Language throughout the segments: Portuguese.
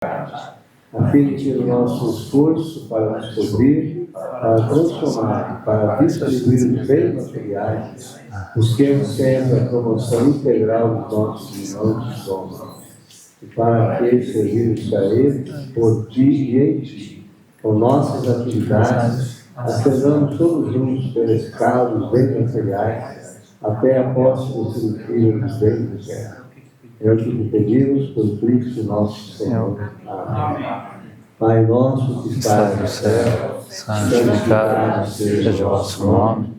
a fim de que o nosso esforço para descobrir, para transformar, para distribuir os bens materiais, busquemos sempre a promoção integral dos nossos irmãos e somos, e para que servimos a eles, por ti e em ti, com nossas atividades, acendamos todos juntos pela escala dos bens materiais, até a posse do Filho dos bens do céu. É o que te pedimos por Cristo nosso Senhor. Amém. Pai nosso que estás no céu, santificado seja o vosso nome,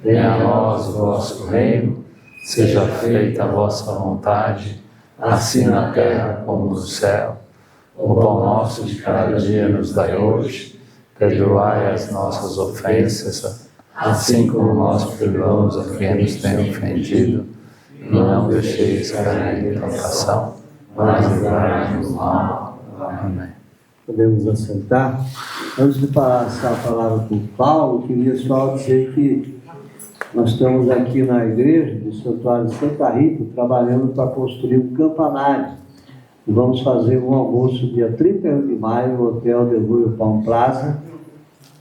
venha a nós o vosso reino, seja feita a vossa vontade, assim na terra como no céu. O pão nosso de cada dia nos dai hoje, perdoai as nossas ofensas, assim como nós perdoamos a quem nos tem ofendido. E não deixeis cair em tentação, mas livrai-nos do mal. Amém. Podemos assentar. Antes de passar a palavra para o Paulo, queria só dizer que nós estamos aqui na igreja do Santuário de Santa Rita, trabalhando para construir um campanário. E vamos fazer um almoço dia 31 de maio no Hotel de Luio Palm Plaza.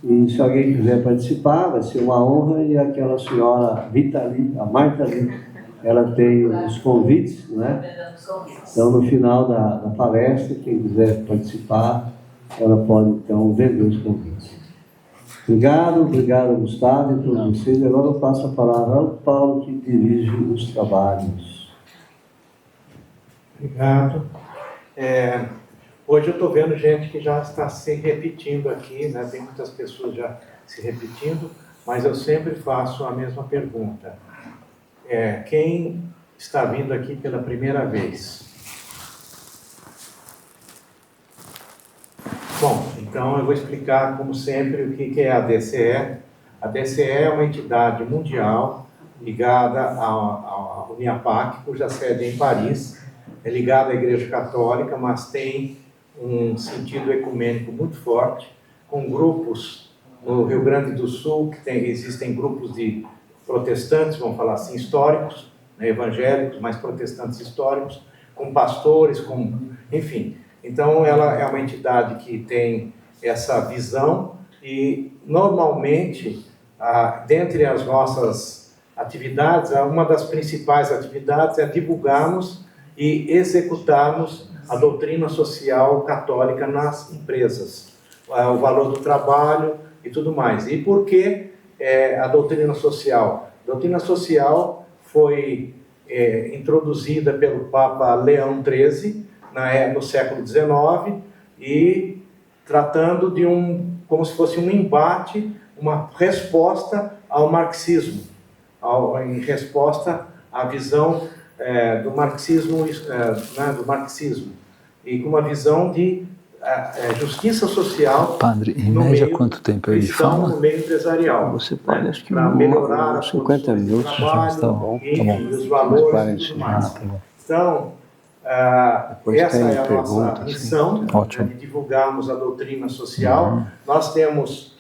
E se alguém quiser participar, vai ser uma honra. E aquela senhora Vitali, a Marta, ela tem os convites, né? Então, no final da palestra, quem quiser participar, ela pode, então, vender os convites. Obrigado, Gustavo, e todos vocês. Agora eu passo a palavra ao Paulo, que dirige os trabalhos. Obrigado. Hoje eu estou vendo gente que já está se repetindo aqui, né? Tem muitas pessoas já se repetindo, mas eu sempre faço a mesma pergunta. Quem está vindo aqui pela primeira vez? Bom, então eu vou explicar, como sempre, o que é a DCE. A DCE é uma entidade mundial ligada à Uniapac, cuja sede é em Paris. É ligada à Igreja Católica, mas tem um sentido ecumênico muito forte, com grupos no Rio Grande do Sul, existem grupos de protestantes, vamos falar assim, históricos, né, evangélicos, mas protestantes históricos, com pastores, enfim. Então, ela é uma entidade que tem essa visão e, normalmente, dentre as nossas atividades, uma das principais atividades é divulgarmos e executarmos a doutrina social católica nas empresas, o valor do trabalho e tudo mais. E por que a doutrina social? A doutrina social foi introduzida pelo Papa Leão XIII no século XIX e tratando de como se fosse um embate, uma resposta ao marxismo, em resposta à visão do marxismo, e com uma visão de justiça social. Padre, em média, quanto tempo ele fala? No meio empresarial. Você pode, acho que para melhorar 50 minutos trabalho, já está bom. Os valores e tudo mais. Então, essa é a nossa missão, de divulgarmos a doutrina social. Nós temos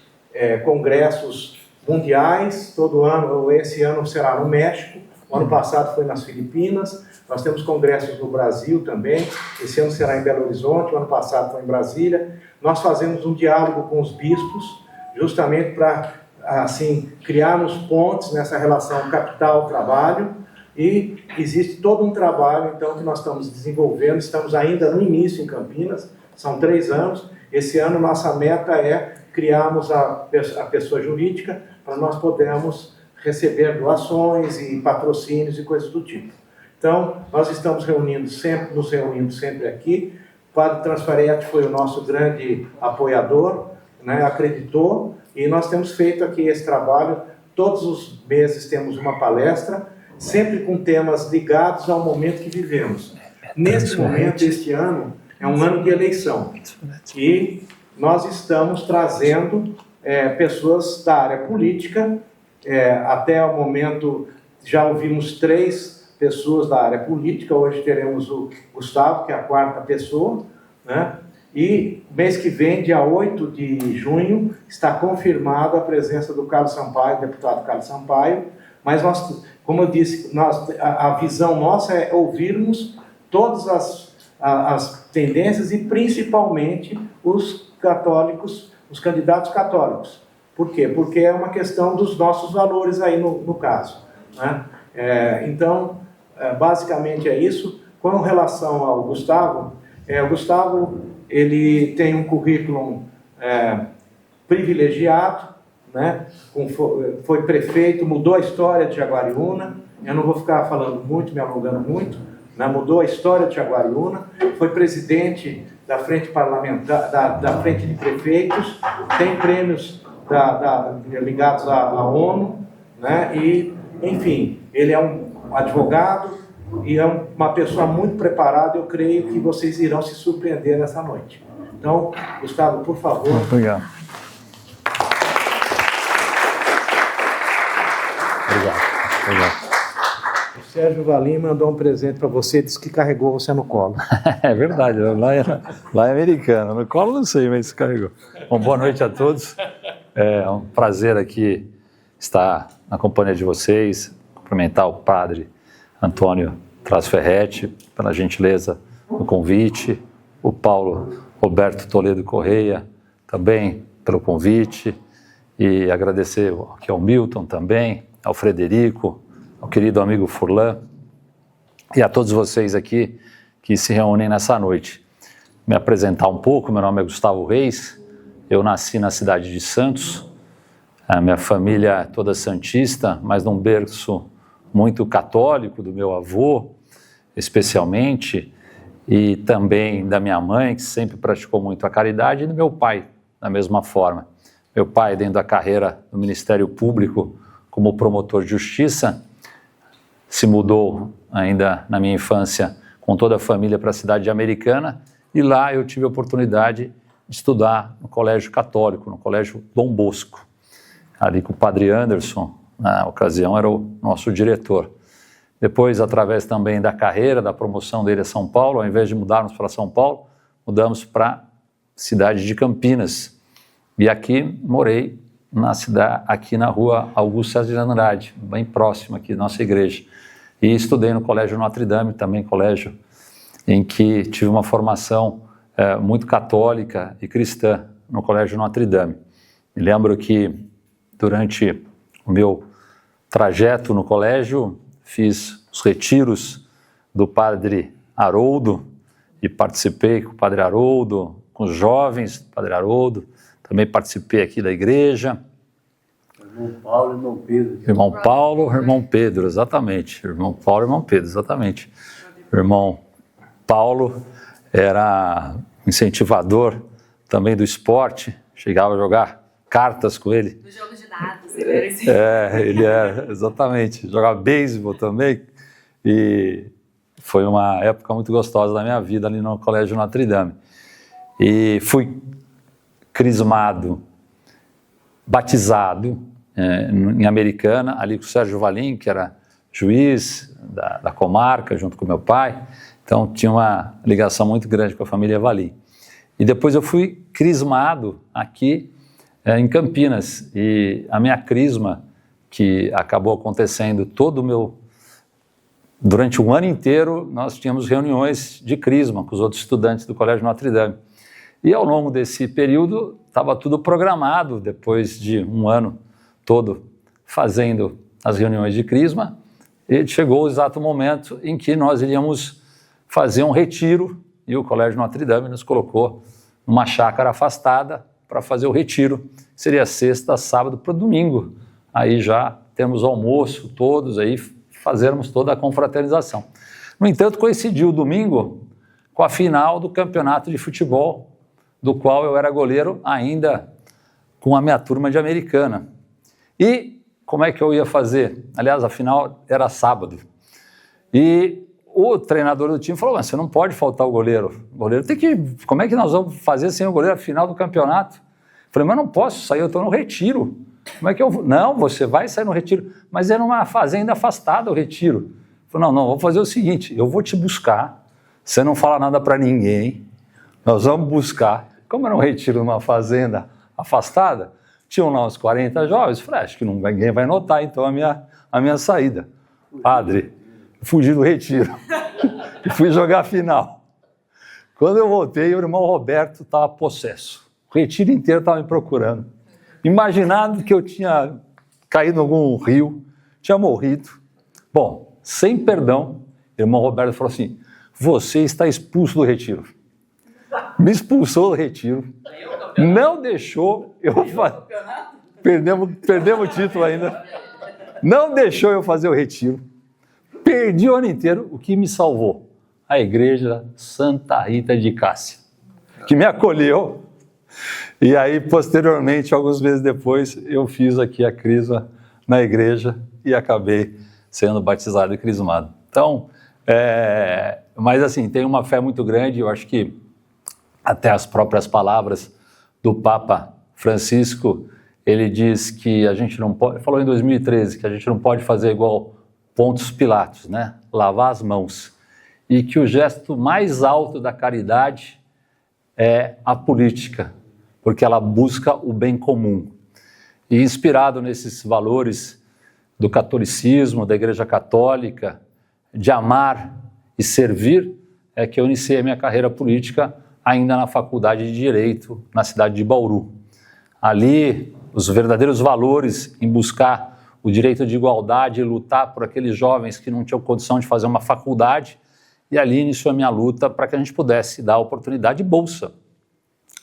congressos mundiais todo ano. Esse ano será no México, o ano passado foi nas Filipinas. Nós temos congressos no Brasil também. Esse ano será em Belo Horizonte, o ano passado foi em Brasília. Nós fazemos um diálogo com os bispos, justamente para, assim, criarmos pontes nessa relação capital-trabalho. E existe todo um trabalho, então, que nós estamos desenvolvendo. Estamos ainda no início em Campinas, são 3 anos. Esse ano, nossa meta é criarmos a pessoa jurídica para nós podermos receber doações e patrocínios e coisas do tipo. Então, nós estamos nos reunindo sempre aqui. O Padre Transparente foi o nosso grande apoiador, né, acreditou, e nós temos feito aqui esse trabalho. Todos os meses temos uma palestra, sempre com temas ligados ao momento que vivemos. Neste momento, este ano, é um ano de eleição. E nós estamos trazendo pessoas da área política. Até o momento, já ouvimos 3 pessoas da área política. Hoje teremos o Gustavo, que é a 4ª pessoa, né? E mês que vem, dia 8 de junho, está confirmada a presença do Carlos Sampaio, deputado Carlos Sampaio. Mas nós, como eu disse, a visão nossa é ouvirmos todas as tendências e principalmente os católicos, os candidatos católicos. Por quê? Porque é uma questão dos nossos valores aí no caso, né? Então, basicamente é isso. Com relação ao Gustavo, o Gustavo ele tem um currículo privilegiado, né? Foi prefeito, mudou a história de Jaguariúna. Eu não vou ficar falando muito, me alongando muito, né? Mudou a história de Jaguariúna, foi presidente da frente parlamentar, da frente de prefeitos, tem prêmios ligados à ONU, né? E, enfim, ele é um advogado e é uma pessoa muito preparada. Eu creio que vocês irão se surpreender nessa noite. Então, Gustavo, por favor. Obrigado. Obrigado. O Sérgio Valim mandou um presente para você, disse que carregou você no colo. É verdade, lá é americano. No colo não sei, mas carregou. Bom, boa noite a todos. É um prazer aqui estar na companhia de vocês, cumprimentar o padre Antônio Trasferretti pela gentileza do convite, o Paulo Roberto Toledo Correia também pelo convite, e agradecer aqui ao Milton também, ao Frederico, ao querido amigo Furlan e a todos vocês aqui que se reúnem nessa noite. Me apresentar um pouco, meu nome é Gustavo Reis, eu nasci na cidade de Santos, a minha família é toda santista, mas num berço muito católico, do meu avô, especialmente, e também da minha mãe, que sempre praticou muito a caridade, e do meu pai, da mesma forma. Meu pai, dentro da carreira do Ministério Público, como promotor de justiça, se mudou ainda na minha infância com toda a família para a cidade de Americana, e lá eu tive a oportunidade de estudar no colégio católico, no colégio Dom Bosco, ali com o padre Anderson, na ocasião era o nosso diretor. Depois, através também da carreira, da promoção dele a São Paulo, ao invés de mudarmos para São Paulo, mudamos para a cidade de Campinas. E aqui morei aqui na rua Augusto César de Andrade, bem próximo aqui da nossa igreja. E estudei no Colégio Notre Dame, também colégio em que tive uma formação muito católica e cristã no Colégio Notre Dame. Me lembro que durante o meu trajeto no colégio, fiz os retiros do padre Haroldo e participei com o padre Haroldo, com os jovens do padre Haroldo, também participei aqui da igreja. Irmão Paulo e irmão Pedro. Irmão Paulo, irmão Pedro, exatamente. Irmão Paulo e irmão Pedro, exatamente. O irmão Paulo era incentivador também do esporte, chegava a jogar cartas com ele. No jogo de dados. Ele era, exatamente. Jogava beisebol também. E foi uma época muito gostosa da minha vida ali no Colégio Notre Dame. E fui crismado, batizado em Americana, ali com o Sérgio Valim, que era juiz da comarca, junto com meu pai. Então tinha uma ligação muito grande com a família Valim. E depois eu fui crismado aqui em Campinas, e a minha crisma, que acabou acontecendo durante um ano inteiro, nós tínhamos reuniões de crisma com os outros estudantes do Colégio Notre Dame. E ao longo desse período, estava tudo programado, depois de um ano todo fazendo as reuniões de crisma, e chegou o exato momento em que nós iríamos fazer um retiro, e o Colégio Notre Dame nos colocou numa chácara afastada para fazer o retiro, que seria sexta, sábado para domingo. Aí já temos almoço todos, aí fazermos toda a confraternização. No entanto, coincidiu o domingo com a final do campeonato de futebol, do qual eu era goleiro ainda com a minha turma de Americana. E como é que eu ia fazer? Aliás, a final era sábado. E o treinador do time falou, mas você não pode faltar o goleiro. O goleiro tem que... Como é que nós vamos fazer sem o goleiro a final do campeonato? Eu falei, mas não posso sair, eu estou no retiro. Como é que eu vou? Não, você vai sair no retiro. Mas é numa fazenda afastada o retiro. Eu falei, não, vou fazer o seguinte, eu vou te buscar, você não fala nada para ninguém, nós vamos buscar. Como era um retiro numa fazenda afastada, tinham lá uns 40 jovens, eu falei, acho que ninguém vai notar então a minha saída. Padre, fugi do retiro e fui jogar a final. Quando eu voltei, o irmão Roberto estava possesso. O retiro inteiro estava me procurando. Imaginando que eu tinha caído em algum rio, tinha morrido. Bom, sem perdão, o irmão Roberto falou assim, você está expulso do retiro. Me expulsou do retiro. Não deixou eu fazer... Perdemos o título ainda. Não deixou eu fazer o retiro. Perdi o ano inteiro. O que me salvou? A igreja Santa Rita de Cássia, que me acolheu. E aí, posteriormente, alguns meses depois, eu fiz aqui a crisma na igreja e acabei sendo batizado e crismado. Então, mas assim, tem uma fé muito grande. Eu acho que até as próprias palavras do Papa Francisco, ele diz que a gente não pode, falou em 2013, que a gente não pode fazer igual Pôncio Pilatos, né? Lavar as mãos. E que o gesto mais alto da caridade é a política, porque ela busca o bem comum. E inspirado nesses valores do catolicismo, da Igreja Católica, de amar e servir, é que eu iniciei a minha carreira política ainda na Faculdade de Direito, na cidade de Bauru. Ali, os verdadeiros valores em buscar o direito de igualdade e lutar por aqueles jovens que não tinham condição de fazer uma faculdade, e ali iniciou a minha luta para que a gente pudesse dar oportunidade de bolsa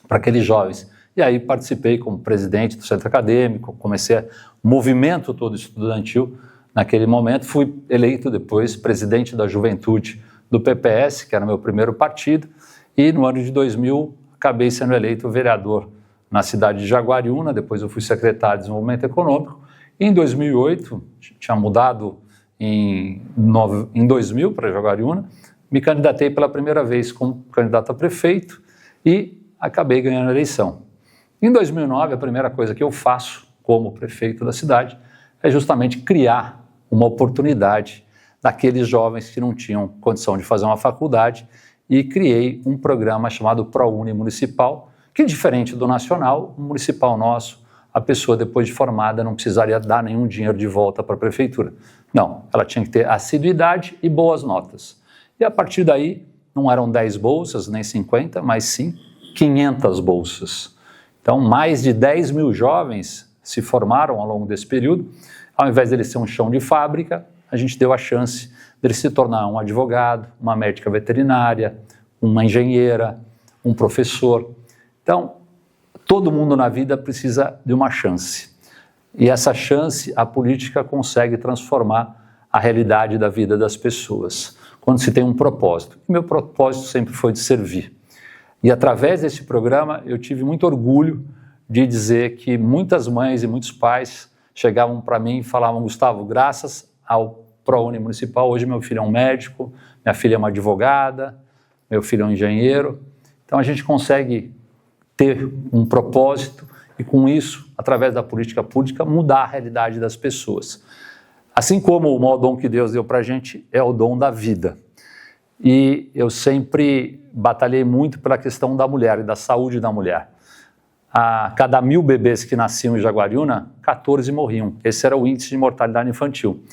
para aqueles jovens. E aí participei como presidente do centro acadêmico, comecei o movimento todo estudantil naquele momento, fui eleito depois presidente da juventude do PPS, que era o meu primeiro partido, e no ano de 2000 acabei sendo eleito vereador na cidade de Jaguariúna, depois eu fui secretário de Desenvolvimento Econômico, e em 2008, tinha mudado em 2000 para Jaguariúna, me candidatei pela primeira vez como candidato a prefeito e acabei ganhando a eleição. Em 2009, a primeira coisa que eu faço como prefeito da cidade é justamente criar uma oportunidade daqueles jovens que não tinham condição de fazer uma faculdade e criei um programa chamado ProUni Municipal, que diferente do nacional, o municipal nosso, a pessoa depois de formada não precisaria dar nenhum dinheiro de volta para a prefeitura. Não, ela tinha que ter assiduidade e boas notas. E a partir daí, não eram 10 bolsas, nem 50, mas sim 500 bolsas. Então, mais de 10 mil jovens se formaram ao longo desse período. Ao invés dele ser um chão de fábrica, a gente deu a chance dele se tornar um advogado, uma médica veterinária, uma engenheira, um professor. Então, todo mundo na vida precisa de uma chance. E essa chance, a política consegue transformar a realidade da vida das pessoas, quando se tem um propósito. E meu propósito sempre foi de servir. E através desse programa eu tive muito orgulho de dizer que muitas mães e muitos pais chegavam para mim e falavam, Gustavo, graças ao ProUni Municipal, hoje meu filho é um médico, minha filha é uma advogada, meu filho é um engenheiro. Então a gente consegue ter um propósito e com isso, através da política pública, mudar a realidade das pessoas. Assim como o maior dom que Deus deu para a gente é o dom da vida. E eu sempre batalhei muito pela questão da mulher e da saúde da mulher. A cada 1000 bebês que nasciam em Jaguariúna, 14 morriam. Esse era o índice de mortalidade infantil.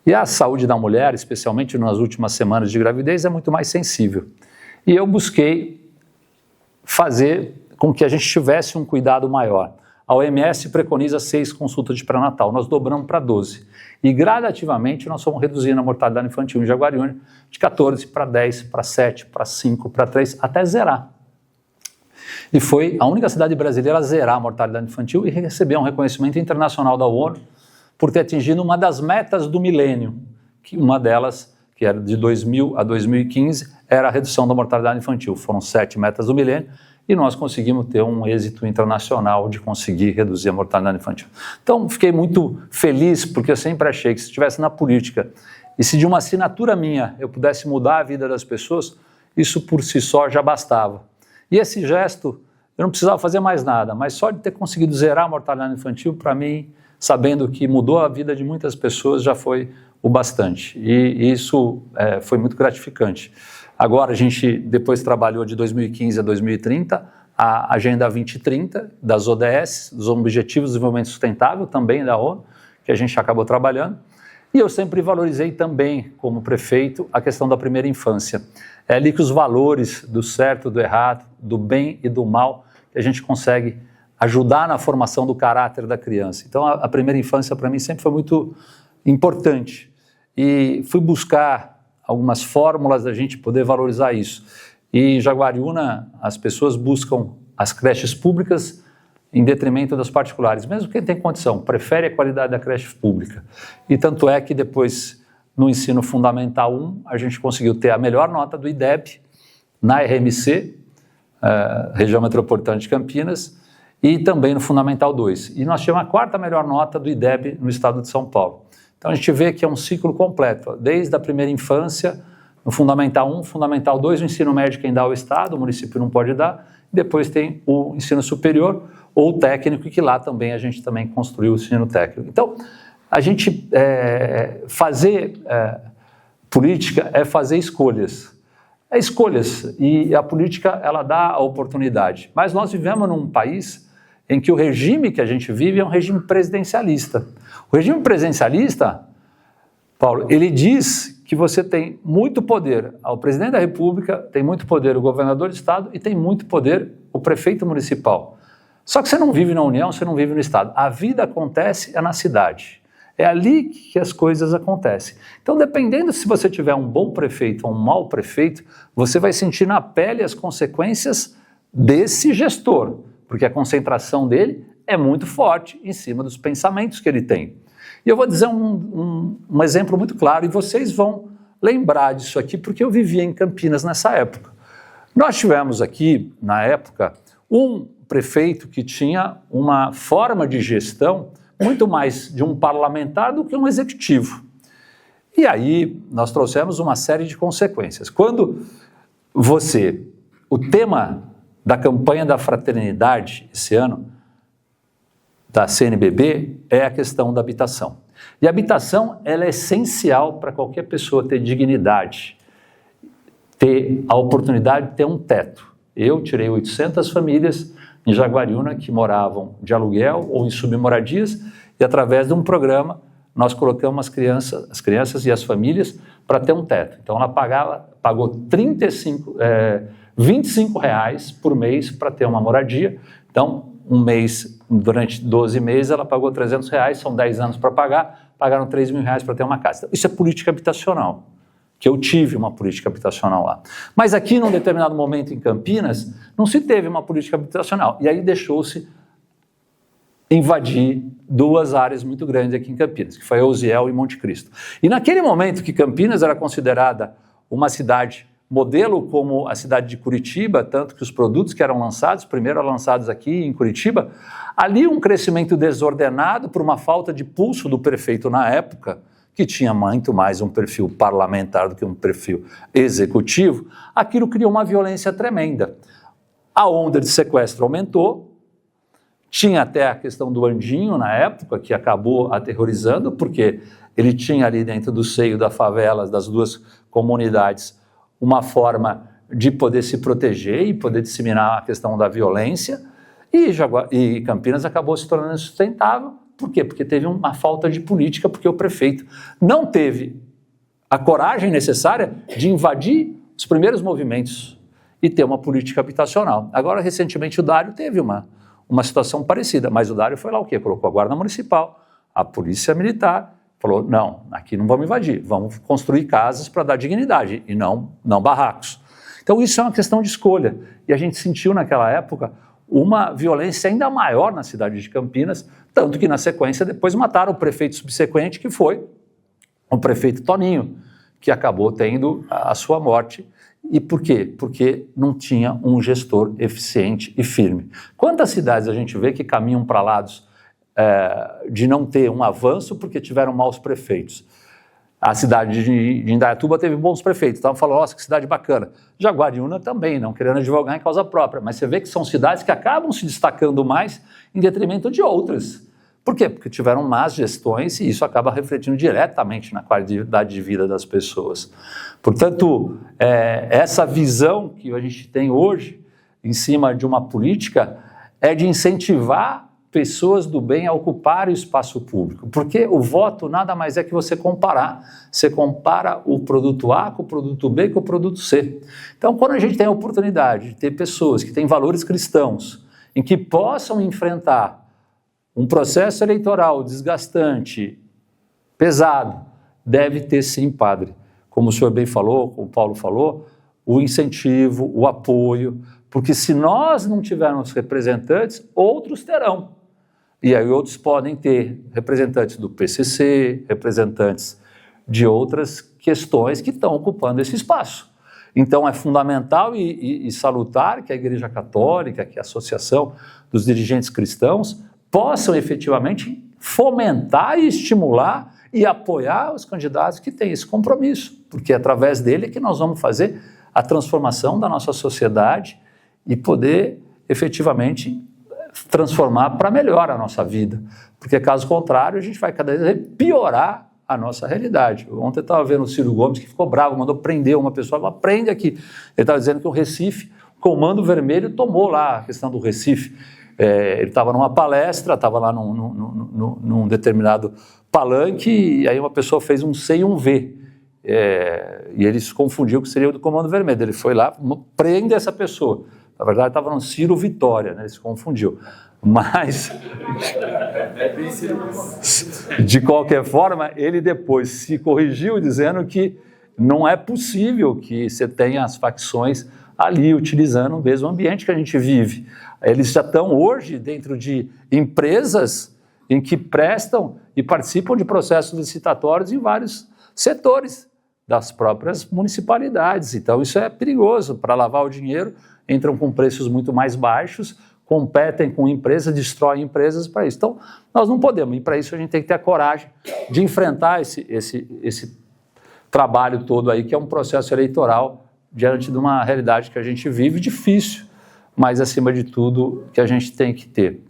E a saúde da mulher, especialmente nas últimas semanas de gravidez, é muito mais sensível. E eu busquei fazer com que a gente tivesse um cuidado maior. A OMS preconiza 6 consultas de pré-natal, nós dobramos para 12. E gradativamente nós fomos reduzindo a mortalidade infantil em Jaguariúna de 14 para 10, para 7, para 5, para 3, até zerar. E foi a única cidade brasileira a zerar a mortalidade infantil e receber um reconhecimento internacional da ONU por ter atingido uma das metas do milênio, que uma delas, que era de 2000 a 2015, era a redução da mortalidade infantil. Foram 7 metas do milênio e nós conseguimos ter um êxito internacional de conseguir reduzir a mortalidade infantil. Então, fiquei muito feliz, porque eu sempre achei que se estivesse na política e se de uma assinatura minha eu pudesse mudar a vida das pessoas, isso por si só já bastava. E esse gesto, eu não precisava fazer mais nada, mas só de ter conseguido zerar a mortalidade infantil, para mim, sabendo que mudou a vida de muitas pessoas, já foi o bastante. E isso foi muito gratificante. Agora, a gente depois trabalhou de 2015 a 2030, a Agenda 2030 das ODS, dos Objetivos de Desenvolvimento Sustentável, também da ONU, que a gente acabou trabalhando. E eu sempre valorizei também, como prefeito, a questão da primeira infância. É ali que os valores do certo, do errado, do bem e do mal, que a gente consegue ajudar na formação do caráter da criança. Então, a primeira infância, para mim, sempre foi muito importante. E fui buscar algumas fórmulas da gente poder valorizar isso. E em Jaguariúna, as pessoas buscam as creches públicas em detrimento das particulares. Mesmo quem tem condição, prefere a qualidade da creche pública. E tanto é que depois, no ensino fundamental 1, a gente conseguiu ter a melhor nota do IDEB na RMC, região metropolitana de Campinas, e também no Fundamental 2. E nós tínhamos a 4ª melhor nota do IDEB no estado de São Paulo. Então a gente vê que é um ciclo completo, desde a primeira infância, no Fundamental 1, Fundamental 2, o ensino médio quem dá o estado, o município não pode dar, e depois tem o ensino superior ou técnico, que lá também a gente também construiu o ensino técnico. Então, a gente fazer política é fazer escolhas. Escolhas, e a política ela dá a oportunidade. Mas nós vivemos num país em que o regime que a gente vive é um regime presidencialista. O regime presidencialista, Paulo, ele diz que você tem muito poder, o presidente da República, tem muito poder o governador do estado e tem muito poder o prefeito municipal. Só que você não vive na União, você não vive no estado. A vida acontece na cidade. É ali que as coisas acontecem. Então, dependendo se você tiver um bom prefeito ou um mau prefeito, você vai sentir na pele as consequências desse gestor, porque a concentração dele é muito forte em cima dos pensamentos que ele tem. E eu vou dizer um exemplo muito claro, e vocês vão lembrar disso aqui, porque eu vivia em Campinas nessa época. Nós tivemos aqui, na época, um prefeito que tinha uma forma de gestão muito mais de um parlamentar do que um executivo. E aí nós trouxemos uma série de consequências. Quando o tema da campanha da fraternidade esse ano, da CNBB, é a questão da habitação. E a habitação, ela é essencial para qualquer pessoa ter dignidade, ter a oportunidade de ter um teto. Eu tirei 800 famílias em Jaguariúna que moravam de aluguel ou em submoradias, e através de um programa nós colocamos as crianças e as famílias para ter um teto. Então ela pagou R$25 por mês para ter uma moradia. Então um mês, durante 12 meses ela pagou R$300, são 10 anos para pagar, pagaram R$3.000 para ter uma casa. Então, isso é política habitacional, que eu tive uma política habitacional lá. Mas aqui, num determinado momento em Campinas, não se teve uma política habitacional. E aí deixou-se invadir 2 áreas muito grandes aqui em Campinas, que foi Uziel e Monte Cristo. E naquele momento que Campinas era considerada uma cidade modelo como a cidade de Curitiba, tanto que os produtos que eram lançados, primeiro eram lançados aqui em Curitiba, ali um crescimento desordenado por uma falta de pulso do prefeito na época, que tinha muito mais um perfil parlamentar do que um perfil executivo, aquilo criou uma violência tremenda. A onda de sequestro aumentou, tinha até a questão do Andinho na época, que acabou aterrorizando, porque ele tinha ali dentro do seio da favela, das 2 comunidades, uma forma de poder se proteger e poder disseminar a questão da violência, e Campinas acabou se tornando insustentável. Por quê? Porque teve uma falta de política, porque o prefeito não teve a coragem necessária de invadir os primeiros movimentos e ter uma política habitacional. Agora, recentemente, o Dário teve uma situação parecida, mas o Dário foi lá o quê? Colocou a Guarda Municipal, a Polícia Militar, falou, não, aqui não vamos invadir, vamos construir casas para dar dignidade e não barracos. Então isso é uma questão de escolha, e a gente sentiu naquela época uma violência ainda maior na cidade de Campinas, tanto que na sequência depois mataram o prefeito subsequente, que foi o prefeito Toninho, que acabou tendo a sua morte. E por quê? Porque não tinha um gestor eficiente e firme. Quantas cidades a gente vê que caminham para lados de não ter um avanço porque tiveram maus prefeitos? A cidade de Indaiatuba teve bons prefeitos, estavam falando, nossa, que cidade bacana. Jaguariúna também, não querendo advogar em causa própria, mas você vê que são cidades que acabam se destacando mais em detrimento de outras. Por quê? Porque tiveram más gestões e isso acaba refletindo diretamente na qualidade de vida das pessoas. Portanto, essa visão que a gente tem hoje em cima de uma política é de incentivar pessoas do bem a ocupar o espaço público, porque o voto nada mais é que você comparar. Você compara o produto A com o produto B com o produto C. Então, quando a gente tem a oportunidade de ter pessoas que têm valores cristãos, em que possam enfrentar um processo eleitoral desgastante, pesado, deve ter sim, padre, como o senhor bem falou, como o Paulo falou, o incentivo, o apoio, porque se nós não tivermos representantes, outros terão. E aí outros podem ter representantes do PCC, representantes de outras questões que estão ocupando esse espaço. Então é fundamental e salutar que a Igreja Católica, que a Associação dos Dirigentes Cristãos, possam efetivamente fomentar e estimular e apoiar os candidatos que têm esse compromisso, porque é através dele que nós vamos fazer a transformação da nossa sociedade e poder efetivamente transformar para melhor a nossa vida, porque caso contrário a gente vai cada vez piorar a nossa realidade. Ontem eu estava vendo o Ciro Gomes que ficou bravo, mandou prender uma pessoa, mas prende aqui. Ele estava dizendo que o Recife, o Comando Vermelho tomou lá a questão do Recife. Ele estava numa palestra, estava lá num determinado palanque, e aí uma pessoa fez um C e um V. E ele se confundiu que seria o do Comando Vermelho. Ele foi lá, prende essa pessoa. Na verdade, estava no Ciro Vitória, né? Ele se confundiu. Mas, de qualquer forma, ele depois se corrigiu, dizendo que não é possível que você tenha as facções ali utilizando o mesmo ambiente que a gente vive. Eles já estão hoje dentro de empresas em que prestam e participam de processos licitatórios em vários setores das próprias municipalidades. Então, isso é perigoso. Para lavar o dinheiro, entram com preços muito mais baixos, competem com empresas, destroem empresas para isso. Então, nós não podemos, e para isso a gente tem que ter a coragem de enfrentar esse trabalho todo aí, que é um processo eleitoral diante de uma realidade que a gente vive difícil, mas acima de tudo que a gente tem que ter.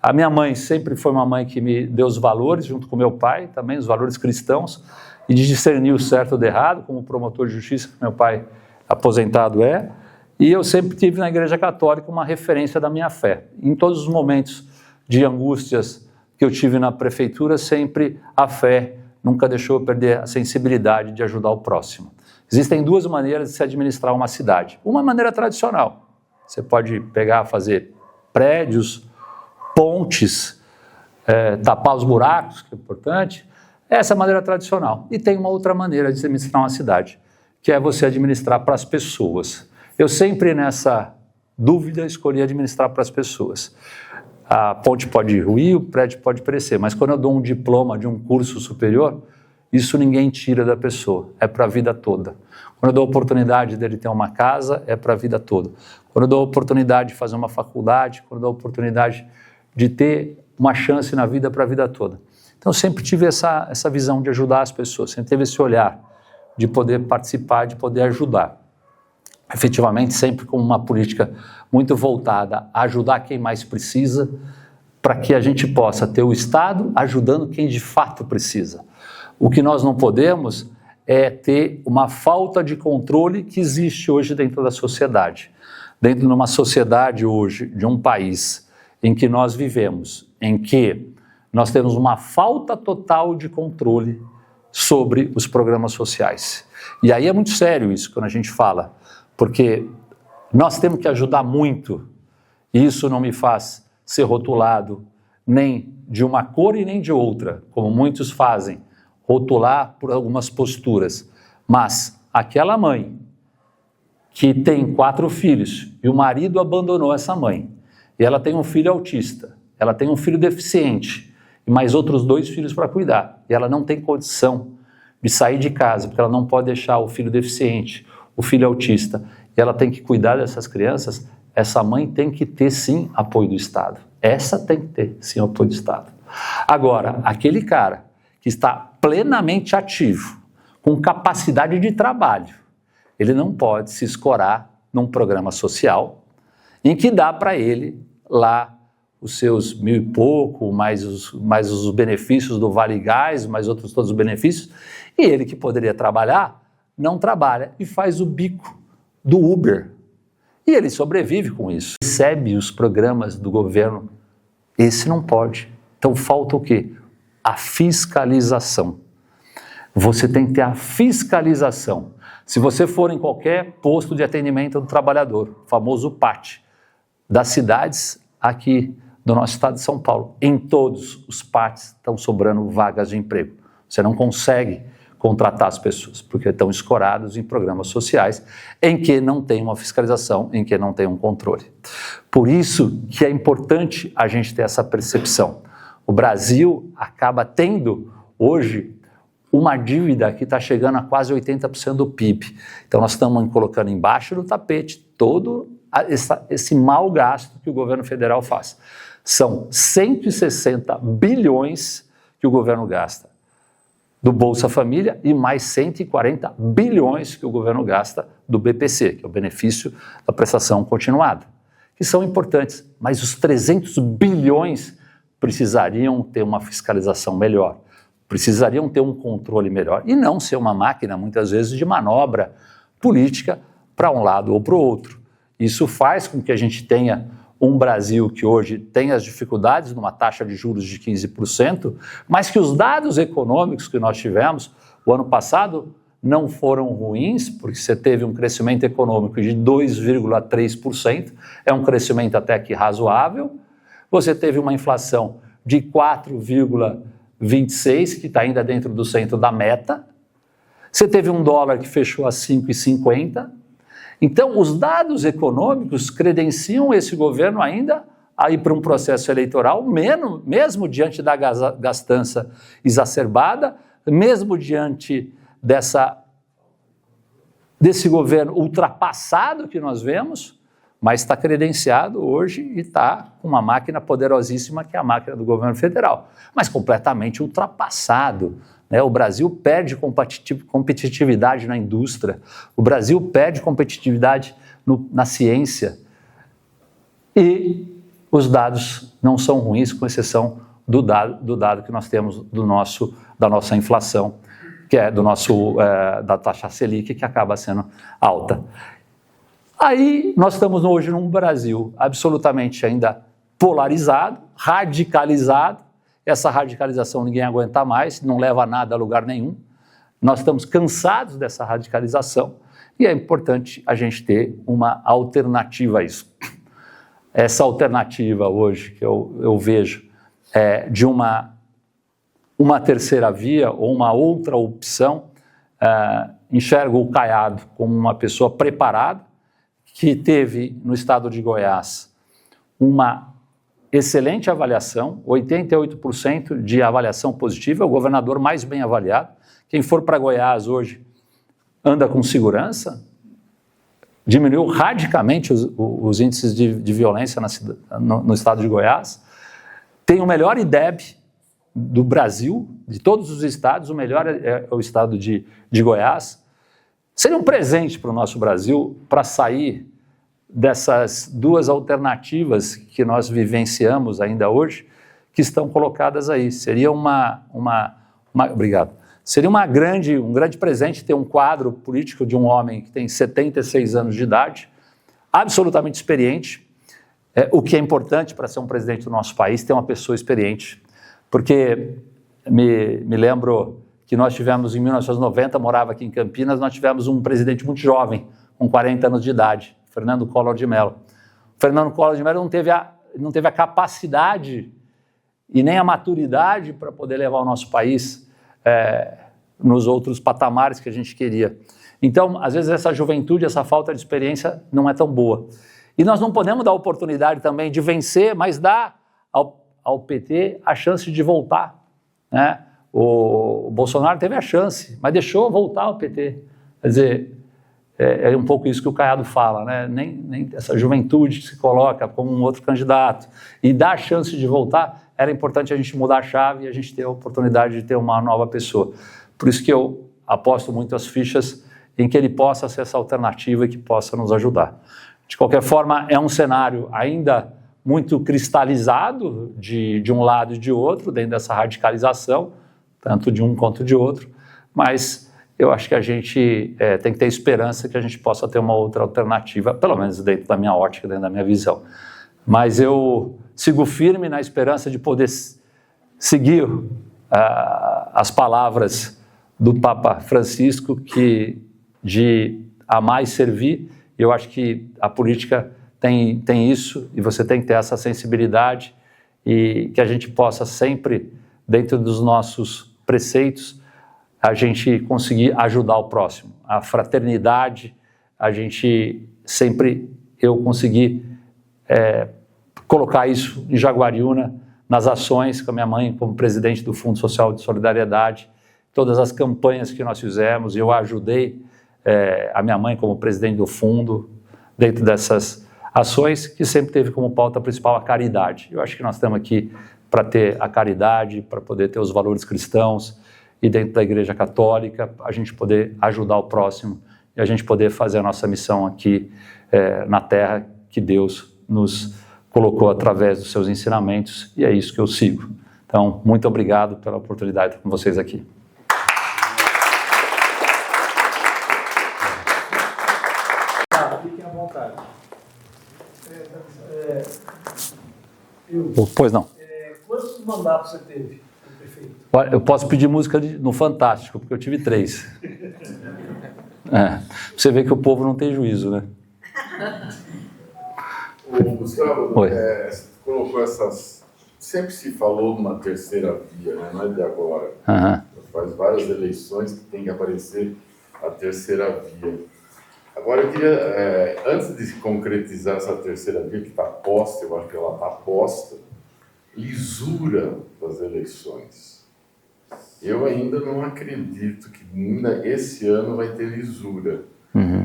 A minha mãe sempre foi uma mãe que me deu os valores, junto com meu pai, também os valores cristãos, e de discernir o certo do errado, como promotor de justiça que meu pai aposentado é. E eu sempre tive na Igreja Católica uma referência da minha fé. Em todos os momentos de angústias que eu tive na prefeitura, sempre a fé nunca deixou eu perder a sensibilidade de ajudar o próximo. Existem duas maneiras de se administrar uma cidade. Uma maneira tradicional. Você pode pegar, fazer prédios, pontes, tapar os buracos, que é importante. Essa é a maneira tradicional. E tem uma outra maneira de se administrar uma cidade, que é você administrar para as pessoas. Eu sempre, nessa dúvida, escolhi administrar para as pessoas. A ponte pode ruir, o prédio pode perecer, mas quando eu dou um diploma de um curso superior, isso ninguém tira da pessoa, é para a vida toda. Quando eu dou a oportunidade dele ter uma casa, é para a vida toda. Quando eu dou a oportunidade de fazer uma faculdade, quando eu dou a oportunidade de ter uma chance na vida, para a vida toda. Então, eu sempre tive essa visão de ajudar as pessoas, sempre teve esse olhar de poder participar, de poder ajudar. Efetivamente, sempre com uma política muito voltada a ajudar quem mais precisa, para que a gente possa ter o Estado ajudando quem de fato precisa. O que nós não podemos é ter uma falta de controle que existe hoje dentro da sociedade. Dentro de uma sociedade hoje, de um país em que nós vivemos, em que nós temos uma falta total de controle sobre os programas sociais. E aí é muito sério isso quando a gente fala, porque nós temos que ajudar muito, e isso não me faz ser rotulado nem de uma cor e nem de outra, como muitos fazem, rotular por algumas posturas. Mas aquela mãe que tem 4 filhos e o marido abandonou essa mãe, e ela tem um filho autista, ela tem um filho deficiente e mais outros 2 filhos para cuidar, e ela não tem condição de sair de casa, porque ela não pode deixar o filho deficiente, o filho autista, e ela tem que cuidar dessas crianças, essa mãe tem que ter sim apoio do Estado. Essa tem que ter sim apoio do Estado. Agora, aquele cara que está plenamente ativo, com capacidade de trabalho, ele não pode se escorar num programa social em que dá para ele lá os seus 1.000 e pouco, mais os benefícios do Vale Gás, mais outros todos os benefícios, e ele que poderia trabalhar, não trabalha e faz o bico do Uber. E ele sobrevive com isso. Recebe os programas do governo Esse não pode. Então falta o quê? A fiscalização. Você tem que ter a fiscalização. Se você for em qualquer posto de atendimento do trabalhador, o famoso PAT, das cidades aqui do nosso estado de São Paulo, em todos os PATs estão sobrando vagas de emprego. Você não consegue contratar as pessoas, porque estão escorados em programas sociais em que não tem uma fiscalização, em que não tem um controle. Por isso que é importante a gente ter essa percepção. O Brasil acaba tendo hoje uma dívida que está chegando a quase 80% do PIB. Então nós estamos colocando embaixo do tapete todo esse mau gasto que o governo federal faz. São 160 bilhões que o governo gasta do Bolsa Família e mais 140 bilhões que o governo gasta do BPC, que é o benefício da prestação continuada, que são importantes, mas os 300 bilhões precisariam ter uma fiscalização melhor, precisariam ter um controle melhor e não ser uma máquina, muitas vezes, de manobra política para um lado ou para o outro. Isso faz com que a gente tenha um Brasil que hoje tem as dificuldades numa taxa de juros de 15%, mas que os dados econômicos que nós tivemos o ano passado não foram ruins, porque você teve um crescimento econômico de 2,3%, é um crescimento até que razoável, você teve uma inflação de 4,26%, que está ainda dentro do centro da meta, você teve um dólar que fechou a 5,50%, então, os dados econômicos credenciam esse governo ainda a ir para um processo eleitoral, mesmo diante da gastança exacerbada, mesmo diante desse governo ultrapassado que nós vemos, mas está credenciado hoje e está com uma máquina poderosíssima que é a máquina do governo federal, mas completamente ultrapassado. O Brasil perde competitividade na indústria, o Brasil perde competitividade na ciência e os dados não são ruins, com exceção do dado que nós temos da nossa inflação, que é da taxa Selic, que acaba sendo alta. Aí nós estamos hoje num Brasil absolutamente ainda polarizado, radicalizado. Essa radicalização ninguém aguenta mais, não leva a nada a lugar nenhum. Nós estamos cansados dessa radicalização e é importante a gente ter uma alternativa a isso. Essa alternativa hoje que eu vejo de uma terceira via ou uma outra opção, enxergo o Caiado como uma pessoa preparada, que teve no estado de Goiás uma excelente avaliação, 88% de avaliação positiva, é o governador mais bem avaliado. Quem for para Goiás hoje anda com segurança, diminuiu radicalmente os índices de violência no estado de Goiás, tem o melhor IDEB do Brasil, de todos os estados, o melhor é o estado de Goiás. Seria um presente para o nosso Brasil para sair dessas duas alternativas que nós vivenciamos ainda hoje, que estão colocadas aí. Seria obrigado. Seria um grande presente ter um quadro político de um homem que tem 76 anos de idade, absolutamente experiente, o que é importante para ser um presidente do nosso país, ter uma pessoa experiente, porque me lembro que nós tivemos em 1990, morava aqui em Campinas, nós tivemos um presidente muito jovem, com 40 anos de idade, Fernando Collor de Mello. Fernando Collor de Mello não teve a capacidade e nem a maturidade para poder levar o nosso país nos outros patamares que a gente queria. Então, às vezes, essa juventude, essa falta de experiência não é tão boa. E nós não podemos dar a oportunidade também de vencer, mas dar ao PT a chance de voltar, né? O Bolsonaro teve a chance, mas deixou voltar o PT. Quer dizer, é um pouco isso que o Caiado fala, né? Nem essa juventude que se coloca como um outro candidato e dá a chance de voltar, era importante a gente mudar a chave e a gente ter a oportunidade de ter uma nova pessoa. Por isso que eu aposto muito as fichas em que ele possa ser essa alternativa e que possa nos ajudar. De qualquer forma, é um cenário ainda muito cristalizado de um lado e de outro, dentro dessa radicalização, tanto de um quanto de outro, mas eu acho que a gente tem que ter esperança que a gente possa ter uma outra alternativa, pelo menos dentro da minha ótica, dentro da minha visão. Mas eu sigo firme na esperança de poder seguir as palavras do Papa Francisco, de amar e servir. Eu acho que a política tem isso, e você tem que ter essa sensibilidade, e que a gente possa sempre, dentro dos nossos preceitos, a gente conseguir ajudar o próximo. A fraternidade, a gente sempre, eu consegui colocar isso em Jaguariúna, nas ações com a minha mãe como presidente do Fundo Social de Solidariedade, todas as campanhas que nós fizemos, eu ajudei a minha mãe como presidente do fundo, dentro dessas ações, que sempre teve como pauta principal a caridade. Eu acho que nós estamos aqui para ter a caridade, para poder ter os valores cristãos, e dentro da Igreja Católica, a gente poder ajudar o próximo, e a gente poder fazer a nossa missão aqui na terra que Deus nos colocou através dos seus ensinamentos, e é isso que eu sigo. Então, muito obrigado pela oportunidade de estar com vocês aqui. Fiquem à vontade. Pois não. Quantos mandatos você teve como prefeito? Olha, eu posso pedir música no Fantástico, porque eu tive 3. Você vê que o povo não tem juízo, né? Gustavo, Oi. Você colocou essas... Sempre se falou numa terceira via, né? Não é de agora. Faz várias eleições que tem que aparecer a terceira via. Agora eu queria, antes de se concretizar essa terceira via que está posta, eu acho que ela está posta, lisura das eleições. Eu ainda não acredito que ainda esse ano vai ter lisura.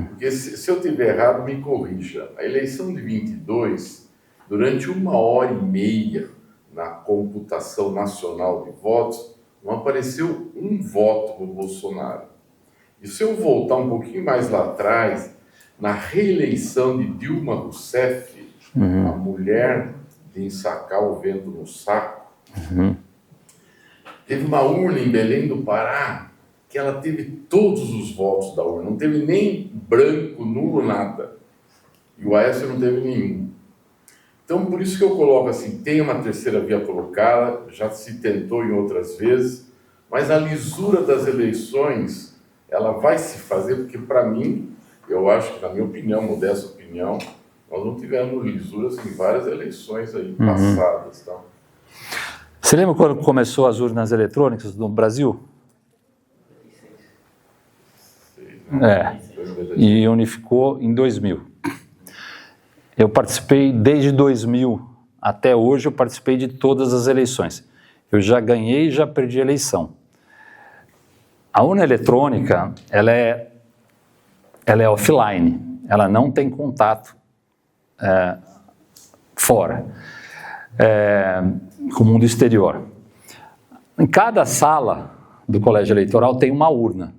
Porque se eu estiver errado, me corrija. A eleição de 22, durante 1h30 na computação nacional de votos, não apareceu um voto para o Bolsonaro. E se eu voltar um pouquinho mais lá atrás, na reeleição de Dilma Rousseff, a mulher de ensacar o vento no saco, teve uma urna em Belém do Pará, que ela teve todos os votos da urna, não teve nem branco, nulo, nada. E o Aécio não teve nenhum. Então, por isso que eu coloco assim, tem uma terceira via colocada, já se tentou em outras vezes, mas a lisura das eleições, ela vai se fazer, porque para mim, eu acho que, na minha opinião, modesta opinião, nós não tivemos lisuras em várias eleições aí passadas. Tá? Você lembra quando começou as urnas eletrônicas no Brasil? E unificou em 2000. Eu participei desde 2000 até hoje, eu participei de todas as eleições. Eu já ganhei e já perdi a eleição. A urna eletrônica, ela é offline, ela não tem contato fora, com o mundo exterior. Em cada sala do colégio eleitoral tem uma urna.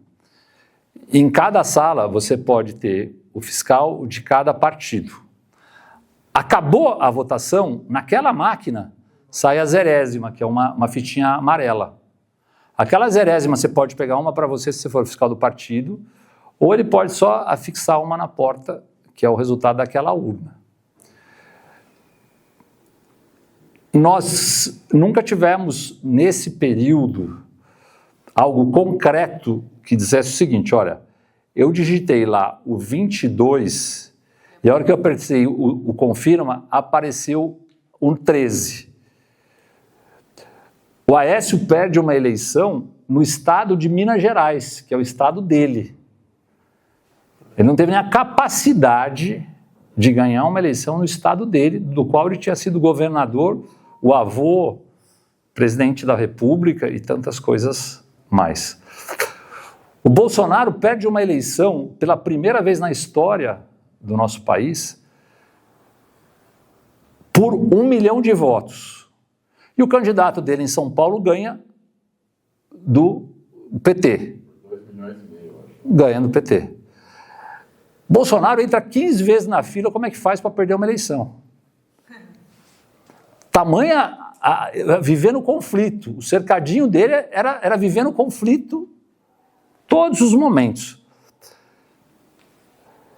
Em cada sala você pode ter o fiscal de cada partido. Acabou a votação, naquela máquina sai a zerésima, que é uma fitinha amarela. Aquela zerésima você pode pegar uma para você se você for fiscal do partido, ou ele pode só afixar uma na porta, que é o resultado daquela urna. Nós nunca tivemos, nesse período, algo concreto que dissesse o seguinte, olha, eu digitei lá o 22, e a hora que eu apertei o confirma, apareceu um 13. O Aécio perde uma eleição no estado de Minas Gerais, que é o estado dele. Ele não teve nem a capacidade de ganhar uma eleição no estado dele, do qual ele tinha sido governador, o avô, presidente da República e tantas coisas mais. O Bolsonaro perde uma eleição pela primeira vez na história do nosso país por 1 milhão de votos. E o candidato dele em São Paulo ganha do PT. 2,5 milhões, eu acho. Ganha do PT. Bolsonaro entra 15 vezes na fila, como é que faz para perder uma eleição? Tamanha viver no conflito. O cercadinho dele era viver no conflito todos os momentos.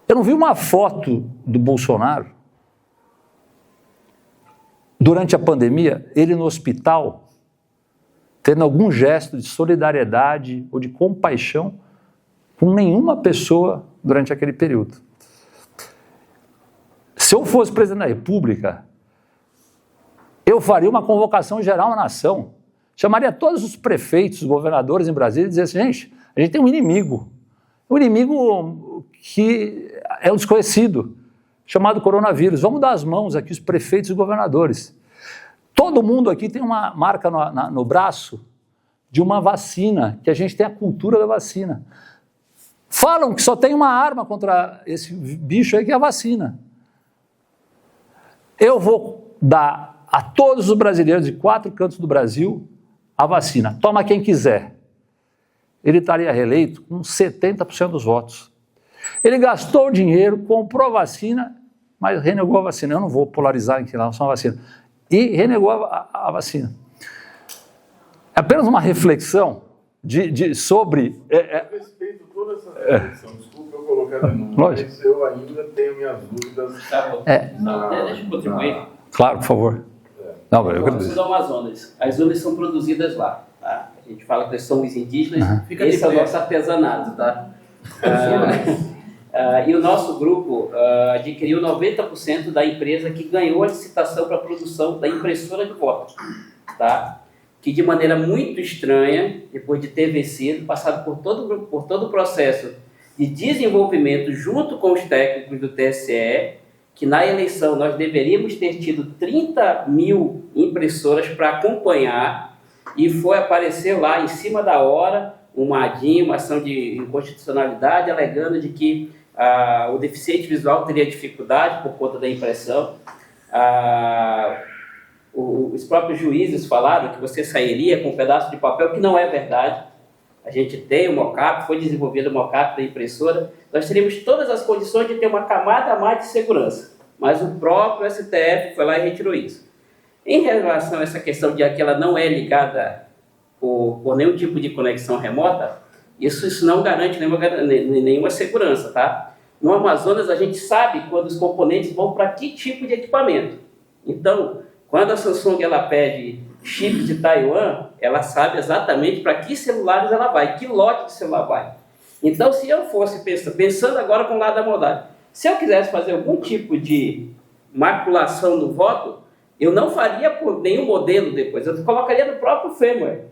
Eu não vi uma foto do Bolsonaro durante a pandemia, ele no hospital, tendo algum gesto de solidariedade ou de compaixão com nenhuma pessoa durante aquele período. Se eu fosse presidente da República, eu faria uma convocação geral à nação, chamaria todos os prefeitos, os governadores em Brasília e dizer assim, gente, a gente tem um inimigo que é um desconhecido, chamado coronavírus. Vamos dar as mãos aqui, os prefeitos e governadores. Todo mundo aqui tem uma marca no braço de uma vacina, que a gente tem a cultura da vacina. Falam que só tem uma arma contra esse bicho aí, que é a vacina. Eu vou dar a todos os brasileiros de 4 cantos do Brasil a vacina. Toma quem quiser. Ele estaria reeleito com 70% dos votos. Ele gastou o dinheiro, comprou a vacina, mas renegou a vacina. Eu não vou polarizar em relação à vacina. E renegou a vacina. É apenas uma reflexão sobre... Eu respeito toda essa reflexão. Desculpa eu colocar de novo, mas eu ainda tenho minhas dúvidas. Deixa eu contribuir. Claro, por favor. Não, eu agradeço. Do Amazonas. As urnas são produzidas lá. Tá? A gente fala que nós somos indígenas. Esse é o nosso artesanato. Tá? E o nosso grupo adquiriu 90% da empresa que ganhou a licitação para a produção da impressora de voto. Tá? Que de maneira muito estranha, depois de ter vencido, passado por todo o processo de desenvolvimento junto com os técnicos do TSE, que na eleição nós deveríamos ter tido 30 mil impressoras para acompanhar, e foi aparecer lá em cima da hora uma ADIM, uma ação de inconstitucionalidade, alegando de que o deficiente visual teria dificuldade por conta da impressão. Os próprios juízes falaram que você sairia com um pedaço de papel, que não é verdade. A gente tem o mockup, foi desenvolvido o mockup da impressora. Nós teríamos todas as condições de ter uma camada a mais de segurança, mas o próprio STF foi lá e retirou isso. Em relação a essa questão de que ela não é por nenhum tipo de conexão remota, isso não garante nenhuma segurança, tá? No Amazonas, a gente sabe quando os componentes vão para que tipo de equipamento. Então, quando a Samsung ela pede chip de Taiwan, ela sabe exatamente para que celulares ela vai, que lote de celular vai. Então, se eu fosse pensando agora com o lado da maldade, se eu quisesse fazer algum tipo de maculação no voto, eu não faria por nenhum modelo depois, eu colocaria no próprio firmware,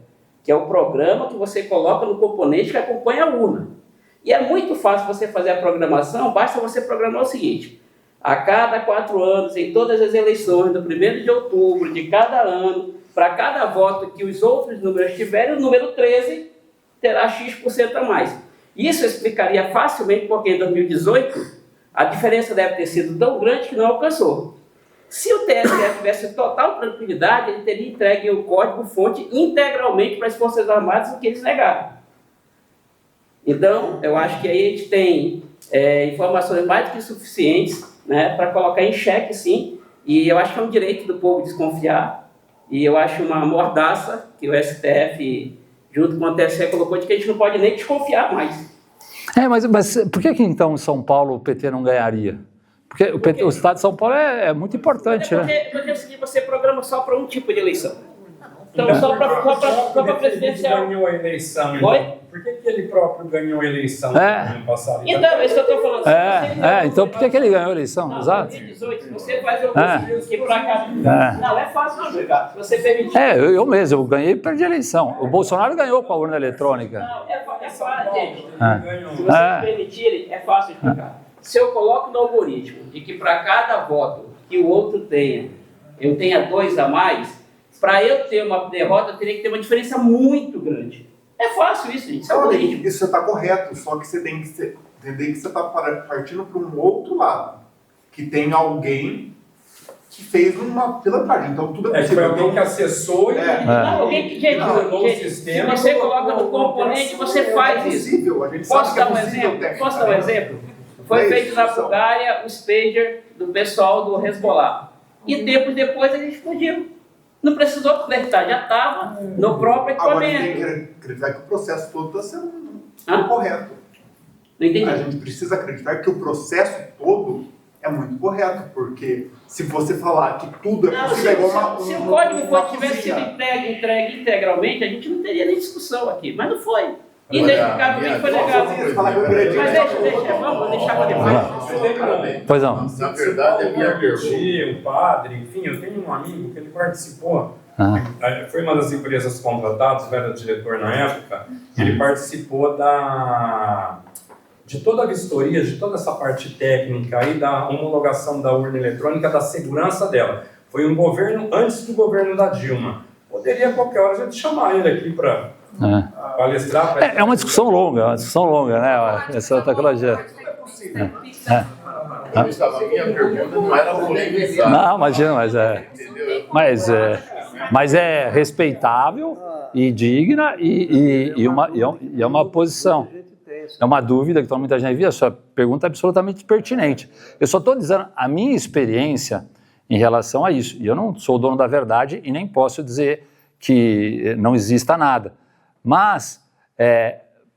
que é o programa que você coloca no componente que acompanha a urna. E é muito fácil você fazer a programação, basta você programar o seguinte: a cada 4 anos, em todas as eleições, no 1º de outubro de cada ano, para cada voto que os outros números tiverem, o número 13 terá X% a mais. Isso explicaria facilmente porque em 2018 a diferença deve ter sido tão grande que não alcançou. Se o TSE tivesse total tranquilidade, ele teria entregue o código-fonte integralmente para as Forças Armadas, o que eles negaram. Então, eu acho que aí a gente tem informações mais do que suficientes, né, para colocar em xeque, sim, e eu acho que é um direito do povo desconfiar, e eu acho uma mordaça que o STF, junto com o TSE, colocou de que a gente não pode nem desconfiar mais. Mas por que então em São Paulo o PT não ganharia? Porque o Estado de São Paulo é muito importante, né? Porque você programa só para um tipo de eleição. Então, só para presidencial. Ganhou a eleição. Oi? Por que ele próprio ganhou a eleição no ano passado? Então, é isso que eu estou falando. Então por que ele ganhou a eleição? Não, Exato. 2018, você faz que para cá. Não, é fácil de explicar. Se você permitir. Eu mesmo, eu ganhei e perdi a eleição. O Bolsonaro ganhou com a urna eletrônica. Não, é fácil, gente. Se vocês permitirem, é fácil de explicar. Se eu coloco no algoritmo de que para cada voto que o outro tenha, eu tenha 2 a mais, para eu ter uma derrota, eu teria que ter uma diferença muito grande. É fácil isso, gente. Isso é algoritmo. Isso está correto, só que você tem que entender que você está partindo para um outro lado. Que tem alguém que fez uma pilantragem. Então tudo é possível. Foi alguém que acessou e usou o sistema. Se você coloca no componente, você faz isso. Posso dar um exemplo? Foi feito na Bulgária o Spager do pessoal do Hezbollah. E tempos depois eles explodiram. Não precisou conectar, já estava no próprio equipamento. Agora a gente tem que acreditar que o processo todo está sendo correto. Não entendi. A gente precisa acreditar que o processo todo é muito correto, porque se você falar que tudo é possível, se o código tivesse sido entregue integralmente, a gente não teria nem discussão aqui, mas não foi. Identificavelmente foi negado. Mas deixa, vamos deixar para depois. Pois não. Na verdade, a minha pergunta... O padre, enfim, eu tenho um amigo que ele participou, foi uma das empresas contratadas, era diretor na época, ele participou de toda a vistoria, de toda essa parte técnica aí da homologação da urna eletrônica, da segurança dela. Foi um governo antes do governo da Dilma. Poderia qualquer hora a gente chamar ele aqui para palestrar. É uma discussão longa, né? Essa tecnologia. A minha pergunta não era polemizar. Não, imagina, mas é respeitável e digna e é uma posição. É uma dúvida que toda muita gente via, a sua pergunta é absolutamente pertinente. Eu só estou dizendo a minha experiência em relação a isso. E eu não sou o dono da verdade e nem posso dizer que não exista nada. Mas,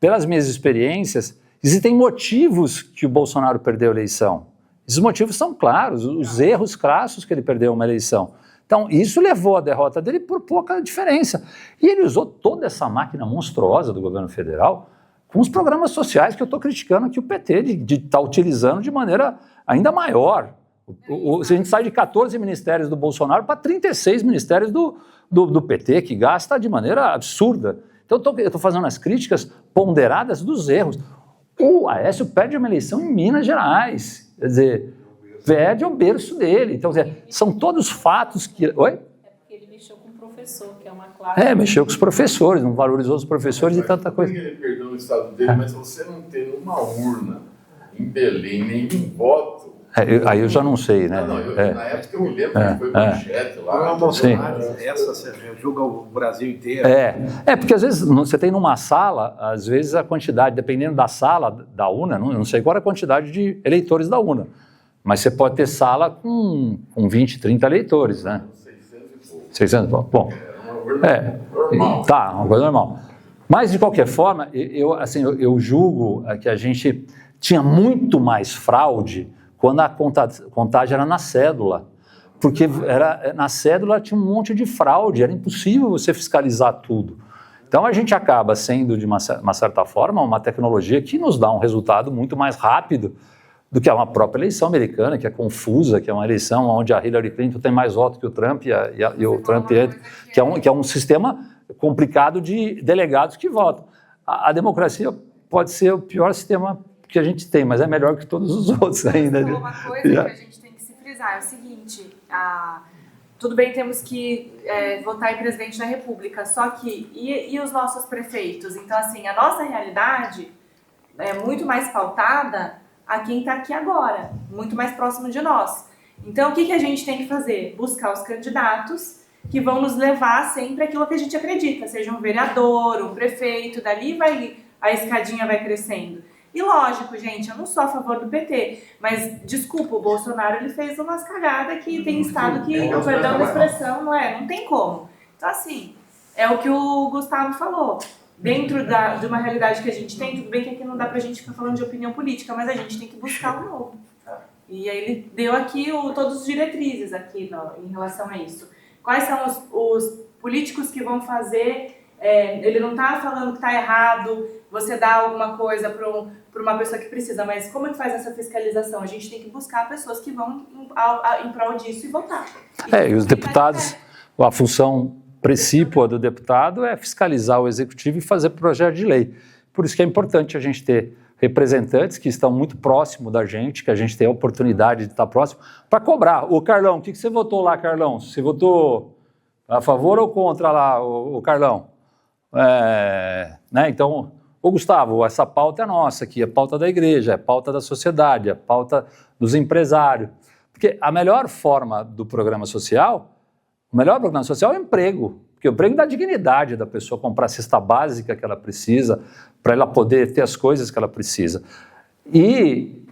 pelas minhas experiências, existem motivos que o Bolsonaro perdeu a eleição. Esses motivos são claros, os erros crassos que ele perdeu uma eleição. Então, isso levou à derrota dele por pouca diferença. E ele usou toda essa máquina monstruosa do governo federal com os programas sociais que eu estou criticando aqui o PT de estar utilizando de maneira ainda maior. Se a gente sai de 14 ministérios do Bolsonaro para 36 ministérios do PT, que gasta de maneira absurda. Então, eu estou fazendo as críticas ponderadas dos erros. O Aécio perde uma eleição em Minas Gerais, quer dizer, perde o berço dele. Então, são todos fatos que... Oi? Ele mexeu com o professor, que é uma classe... mexeu com os professores, não valorizou os professores e tanta coisa. Ele perdeu o estado dele, mas você não ter uma urna em Belém, nenhum voto... aí eu já não sei, né? Na época eu me lembro que foi manchete lá. Você julga o Brasil inteiro. Porque às vezes você tem numa sala, às vezes a quantidade, dependendo da sala da urna, não sei qual é a quantidade de eleitores da urna, mas você pode ter sala com 20, 30 eleitores, né? 600 e pouco. Bom, normal. Tá, uma coisa normal. Mas, de qualquer forma, eu julgo que a gente tinha muito mais fraude quando a contagem era na cédula. Porque na cédula tinha um monte de fraude, era impossível você fiscalizar tudo. Então, a gente acaba sendo, de uma certa forma, uma tecnologia que nos dá um resultado muito mais rápido do que uma própria eleição americana, que é confusa, que é uma eleição onde a Hillary Clinton tem mais votos que o Trump e o Trump, que é um sistema complicado de delegados que votam. A democracia pode ser o pior sistema que a gente tem, mas é melhor que todos os outros ainda. Uma coisa que a gente tem que se frisar é o seguinte, tudo bem, temos que votar em presidente da República, só que, e os nossos prefeitos? Então, assim, a nossa realidade é muito mais pautada a quem está aqui agora, muito mais próximo de nós. Então, o que a gente tem que fazer? Buscar os candidatos que vão nos levar sempre àquilo que a gente acredita, seja um vereador, um prefeito, dali a escadinha vai crescendo. E lógico, gente, eu não sou a favor do PT, mas, desculpa, o Bolsonaro ele fez umas cagadas que tem estado que, perdão da expressão, não tem como. Então, assim, é o que o Gustavo falou. Dentro de uma realidade que a gente tem, tudo bem que aqui não dá pra gente ficar falando de opinião política, mas a gente tem que buscar um novo. E aí ele deu aqui todos os diretrizes aqui em relação a isso. Quais são os políticos que vão fazer... ele não está falando que está errado você dar alguma coisa para uma pessoa que precisa, mas como é que faz essa fiscalização? A gente tem que buscar pessoas que vão em prol disso e votar. E os deputados, a função precípua do deputado é fiscalizar o executivo e fazer projeto de lei. Por isso que é importante a gente ter representantes que estão muito próximo da gente, que a gente tem a oportunidade de estar próximo, para cobrar. Ô Carlão, o que você votou lá, Carlão? Você votou a favor ou contra lá, o Carlão? Então, ô Gustavo, essa pauta é nossa aqui, é pauta da igreja, é pauta da sociedade, é pauta dos empresários. Porque a melhor forma do programa social, o melhor programa social é o emprego, porque o emprego dá dignidade da pessoa comprar a cesta básica que ela precisa, para ela poder ter as coisas que ela precisa. E,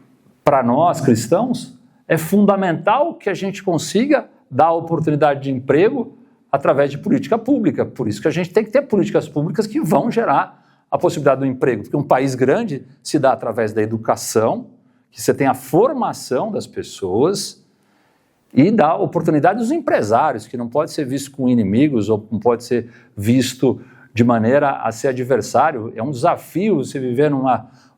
para nós cristãos, é fundamental que a gente consiga dar oportunidade de emprego através de política pública. Por isso que a gente tem que ter políticas públicas que vão gerar a possibilidade do emprego, porque um país grande se dá através da educação, que você tenha a formação das pessoas e dá oportunidade dos empresários, que não pode ser visto como inimigos ou não pode ser visto de maneira a ser adversário. É um desafio você viver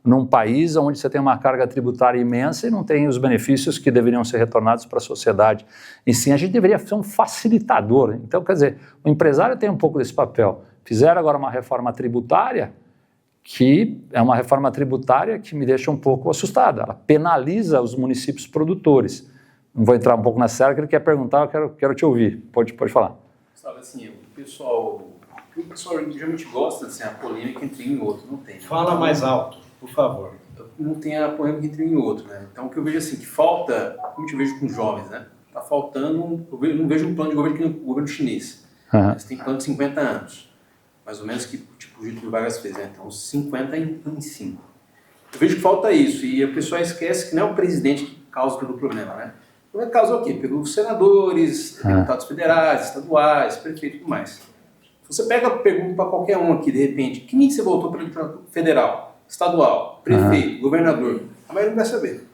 num país onde você tem uma carga tributária imensa e não tem os benefícios que deveriam ser retornados para a sociedade. E sim, a gente deveria ser um facilitador. Então, quer dizer, o empresário tem um pouco desse papel. Fizeram agora uma reforma tributária, que é uma reforma tributária que me deixa um pouco assustado. Ela penaliza os municípios produtores. Não vou entrar um pouco na série, que ele quer perguntar, eu quero te ouvir. Pode falar. Sabe assim, o pessoal geralmente gosta de a polêmica entre um e outro, não tem. Né? Fala mais alto, por favor. Não tem a polêmica entre um e outro, né? Então o que eu vejo assim, que falta, como eu vejo com os jovens, né? Tá faltando, eu não vejo um plano de governo que nem o governo chinês. Eles têm plano de 50 anos. Mais ou menos que tipo o Getúlio Vargas fez, né? Então 50 em 5. Eu vejo que falta isso, e a pessoa esquece que não é o presidente que causa todo o problema, né? O problema causa o quê? Pelos senadores, deputados federais, estaduais, prefeitos e tudo mais. Você pergunta para qualquer um aqui, de repente, quem você votou para o federal, estadual, prefeito, governador? A maioria não vai saber.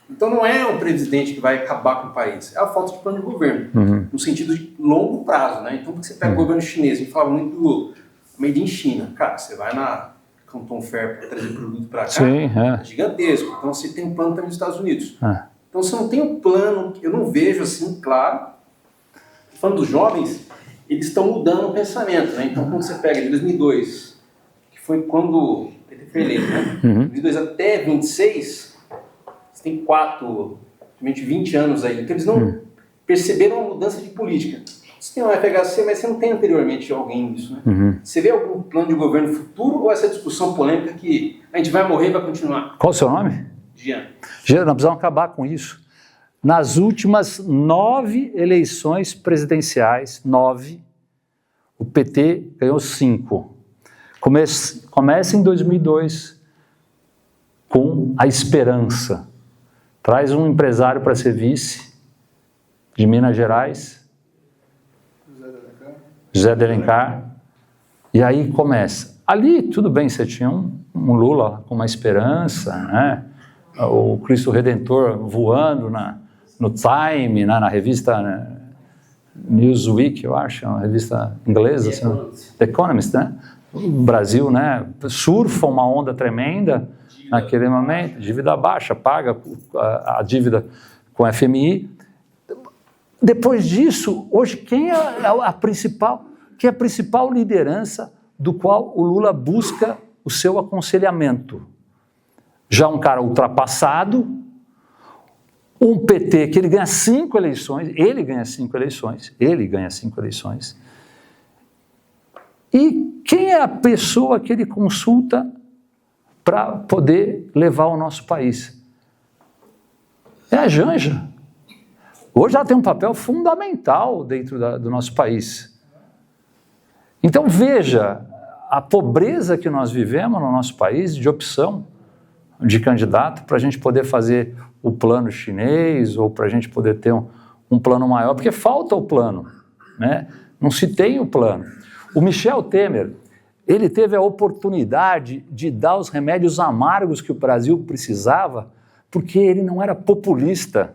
Então não é um presidente que vai acabar com o país, é a falta de plano de governo, no sentido de longo prazo, né? Então, porque você pega o governo chinês, a gente fala muito do Made in China. Cara, você vai na Canton Fair para trazer produto para cá, é gigantesco. Então você tem um plano também nos Estados Unidos. Então você não tem um plano, eu não vejo assim, claro. Falando dos jovens, eles estão mudando o pensamento, né? Então quando você pega de 2002, que foi quando o PT foi eleito, né? 2002 até 26, você tem 20 anos aí. Então eles não perceberam uma mudança de política. Você tem uma FHC, mas você não tem anteriormente alguém nisso, né? Você vê algum plano de governo futuro ou essa discussão polêmica que a gente vai morrer e vai continuar? Qual o seu nome? Jean. Jean, nós precisamos acabar com isso. Nas últimas 9 eleições presidenciais, 9, o PT ganhou 5. Começa em 2002 com a esperança. Traz um empresário para ser vice de Minas Gerais, José de Alencar, e aí começa. Ali, tudo bem, você tinha um Lula com uma esperança, né? O Cristo Redentor voando no Time, na revista Newsweek, eu acho, uma revista inglesa, The Economist, né? O Brasil, né, surfa uma onda tremenda naquele momento, dívida baixa, paga a dívida com a FMI. Depois disso, hoje, quem é a principal liderança do qual o Lula busca o seu aconselhamento? Já um cara ultrapassado, um PT que ele ganha 5 eleições, e quem é a pessoa que ele consulta para poder levar o nosso país? É a Janja. Hoje ela tem um papel fundamental dentro do nosso país. Então veja a pobreza que nós vivemos no nosso país de opção de candidato para a gente poder fazer o plano chinês ou para a gente poder ter um plano maior, porque falta o plano, né? Não se tem o plano. O Michel Temer, ele teve a oportunidade de dar os remédios amargos que o Brasil precisava, porque ele não era populista.